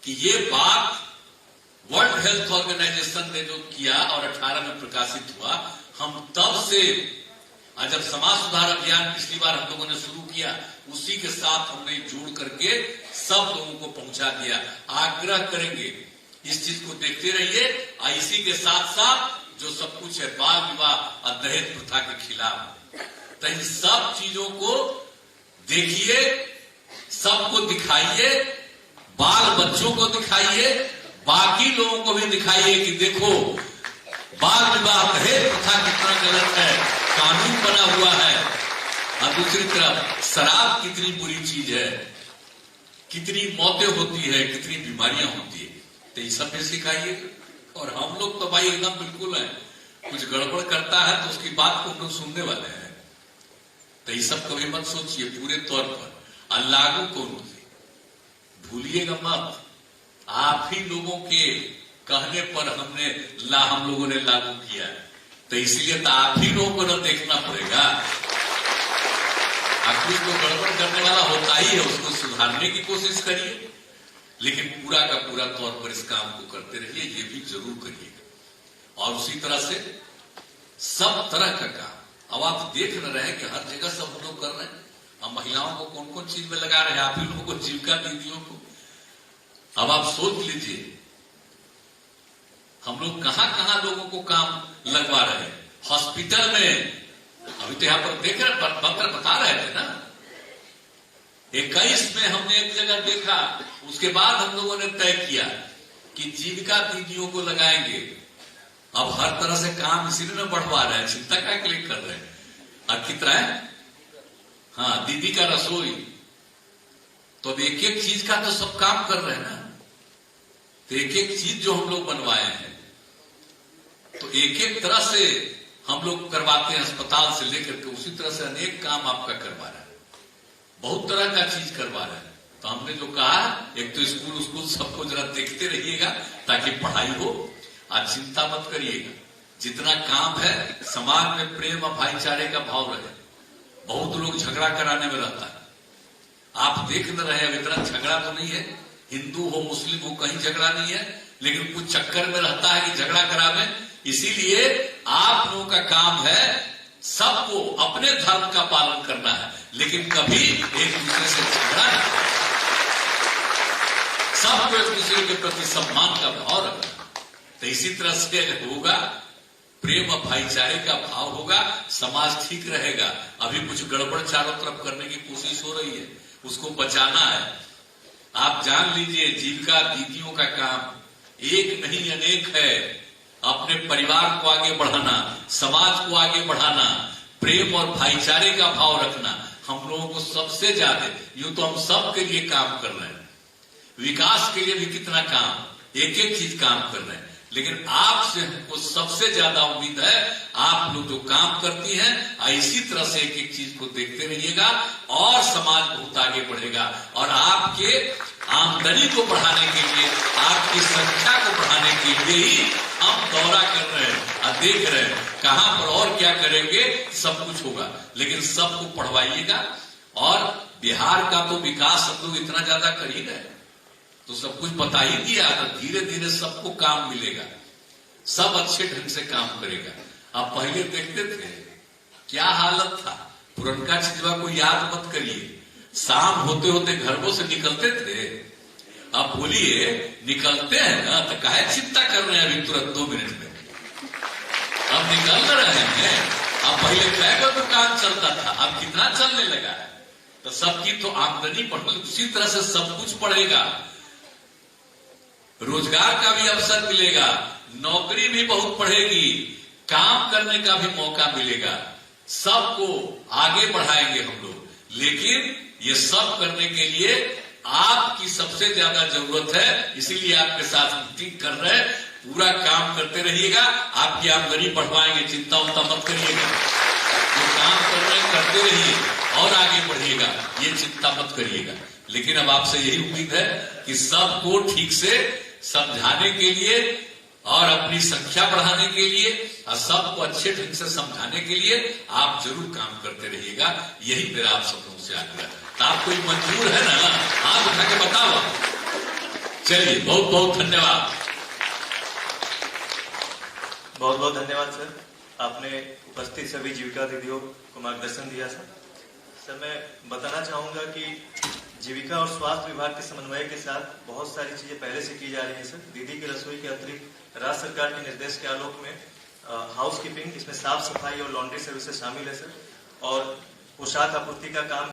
कि ये बात वर्ल्ड हेल्थ ऑर्गेनाइजेशन ने जो किया और 18 में प्रकाशित हुआ, हम तब से जब समाज सुधार अभियान पिछली बार हम लोगों ने शुरू किया उसी के साथ हमने जोड़ करके सब लोगों को पहुंचा दिया। आग्रह करेंगे इस चीज को देखते रहिए। और इसी के साथ साथ जो सब कुछ है बाल विवाह और दहेज प्रथा के खिलाफ, तो इन सब चीजों को देखिए, सबको दिखाइए, बाल बच्चों को दिखाइए, बाकी लोगों को भी दिखाइए कि देखो बाल विवाह दहेज प्रथा कितना गलत है, कानून बना हुआ है। और दूसरी तरफ शराब कितनी बुरी चीज है, कितनी मौतें होती है, कितनी बीमारियां होती है। तो ये सब भी सिखाइए। और हम लोग तो भाई एकदम बिल्कुल है, कुछ गड़बड़ करता है तो उसकी बात को हम लोग सुनने वाले हैं। तो ये सब कभी मत सोचिए पूरे तौर पर। और लागू कौन भूलिएगा मत, आप ही लोगों के कहने पर हम लोगों ने लागू किया है। तो इसलिए तो आप ही लोगों को न देखना पड़ेगा। कुछ तो गड़बड़ करने वाला होता ही है, उसको सुधारने की कोशिश करिए, लेकिन पूरा का पूरा तौर पर इस काम को करते रहिए, ये भी जरूर करिएगा। और उसी तरह से सब तरह का काम अब आप देख रहे हैं कि हर जगह सब हम लोग कर रहे हैं। अब महिलाओं को कौन कौन चीज में लगा रहे हैं, आप ही लोगों को जीविका दीदियों को। अब आप सोच लीजिए हम लोग कहां कहां लोगों को काम लगवा रहे हैं। हॉस्पिटल में अभी तो यहां पर देख रहे पत्र बता रहे थे ना, 21 में हमने एक जगह देखा। उसके बाद हम लोगों ने तय किया कि जीविका दीदियों को लगाएंगे अब हर तरह से काम इसीलिए न बढ़वा रहे हैं, चिंता क्या के लिए कर रहे हैं। और कितना है, हाँ, दीदी का रसोई, तो अब एक एक चीज का तो सब काम कर रहे हैं ना। तो एक एक चीज जो हम लोग बनवाए हैं, तो एक एक तरह से हम लोग करवाते हैं, अस्पताल से लेकर के उसी तरह से अनेक काम आपका करवा रहे हैं, बहुत तरह का चीज करवा रहे हैं। तो हमने जो कहा, एक तो स्कूल सबको जरा देखते रहिएगा ताकि पढ़ाई हो। आज चिंता मत करिएगा, जितना काम है समाज में प्रेम और भाईचारे का भाव रहे। बहुत लोग झगड़ा कराने में रहता है, आप देख न रहे, अब इतना झगड़ा तो नहीं है, हिंदू हो मुस्लिम हो कहीं झगड़ा नहीं है, लेकिन कुछ चक्कर में रहता है कि झगड़ा करावे। इसीलिए आप लोगों का काम है सबको अपने धर्म का पालन करना है, लेकिन कभी एक दूसरे से झगड़ा नहीं, सबको एक दूसरे के प्रति सम्मान का भाव रखना। तो इसी तरह से अगर होगा, प्रेम और भाईचारे का भाव होगा, समाज ठीक रहेगा। अभी कुछ गड़बड़ चारों तरफ करने की कोशिश हो रही है, उसको बचाना है। आप जान लीजिए, जीविका दीदियों का काम एक नहीं अनेक है। अपने परिवार को आगे बढ़ाना, समाज को आगे बढ़ाना, प्रेम और भाईचारे का भाव रखना हम लोगों को सबसे ज्यादा, यूं तो हम सब के लिए काम कर रहे हैं, विकास के लिए भी कितना काम, एक एक चीज काम कर रहे हैं, लेकिन आपसे हमको सबसे ज्यादा उम्मीद है। आप लोग जो काम करती हैं, इसी तरह से एक एक चीज को देखते रहिएगा और समाज बहुत आगे बढ़ेगा। और आपके आमदनी को बढ़ाने के लिए, आपकी संख्या को बढ़ाने के लिए ही हम दौरा कर रहे हैं और देख रहे हैं कहां पर और क्या करेंगे, सब कुछ होगा। लेकिन सबको पढ़वाइएगा, और बिहार का तो विकास हम लोग इतना ज्यादा कर ही रहे, तो सब कुछ बता ही दिया, तो धीरे धीरे सबको काम मिलेगा, सब अच्छे ढंग से काम करेगा। आप पहले देखते थे क्या हालत था, पुरनका चीजवा को याद मत करिए, शाम होते होते घरों से निकलते थे। अब बोलिए निकलते हैं ना, तो काहे चिंता कर रहे हैं अभी तुरंत 2 मिनट में, अब निकल रहे हैं। अब पहले कैगो दुकान चलता था, अब कितना चलने लगा है। तो सबकी तो आमदनी बढ़, उसी तरह से सब कुछ बढ़ेगा, रोजगार का भी अवसर मिलेगा, नौकरी भी बहुत बढ़ेगी, काम करने का भी मौका मिलेगा, सबको आगे बढ़ाएंगे हम लोग। लेकिन ये सब करने के लिए आपकी सबसे ज्यादा जरूरत है, इसीलिए आपके साथ मीटिंग कर रहे हैं। पूरा काम करते रहिएगा, आपकी आमदनी बढ़वाएंगे, चिंता उन्ता मत करिएगा। जो काम कर रहे हैं करते रहिए और आगे बढ़िएगा, ये चिंता मत करिएगा। लेकिन अब आपसे यही उम्मीद है कि सबको ठीक से समझाने के लिए और अपनी संख्या बढ़ाने के लिए और सबको अच्छे ढंग से समझाने के लिए आप जरूर काम करते रहिएगा। यही मेरा आप सब लोगों से आग्रह है। तो आप कोई मंजूर है ना, हाथ उठा के बताओ। चलिए, बहुत बहुत धन्यवाद। बहुत बहुत धन्यवाद सर, आपने उपस्थित सभी जीविका दीदियों को मार्गदर्शन दिया। सर मैं बताना चाहूंगा कि जीविका और स्वास्थ्य विभाग के समन्वय के साथ बहुत सारी चीजें पहले से की जा रही है सर। दीदी की रसोई के अतिरिक्त राज्य सरकार के निर्देश के आलोक में हाउस कीपिंग, इसमें साफ सफाई और लॉन्ड्री सर्विसेज शामिल है सर, और पोशाक आपूर्ति का काम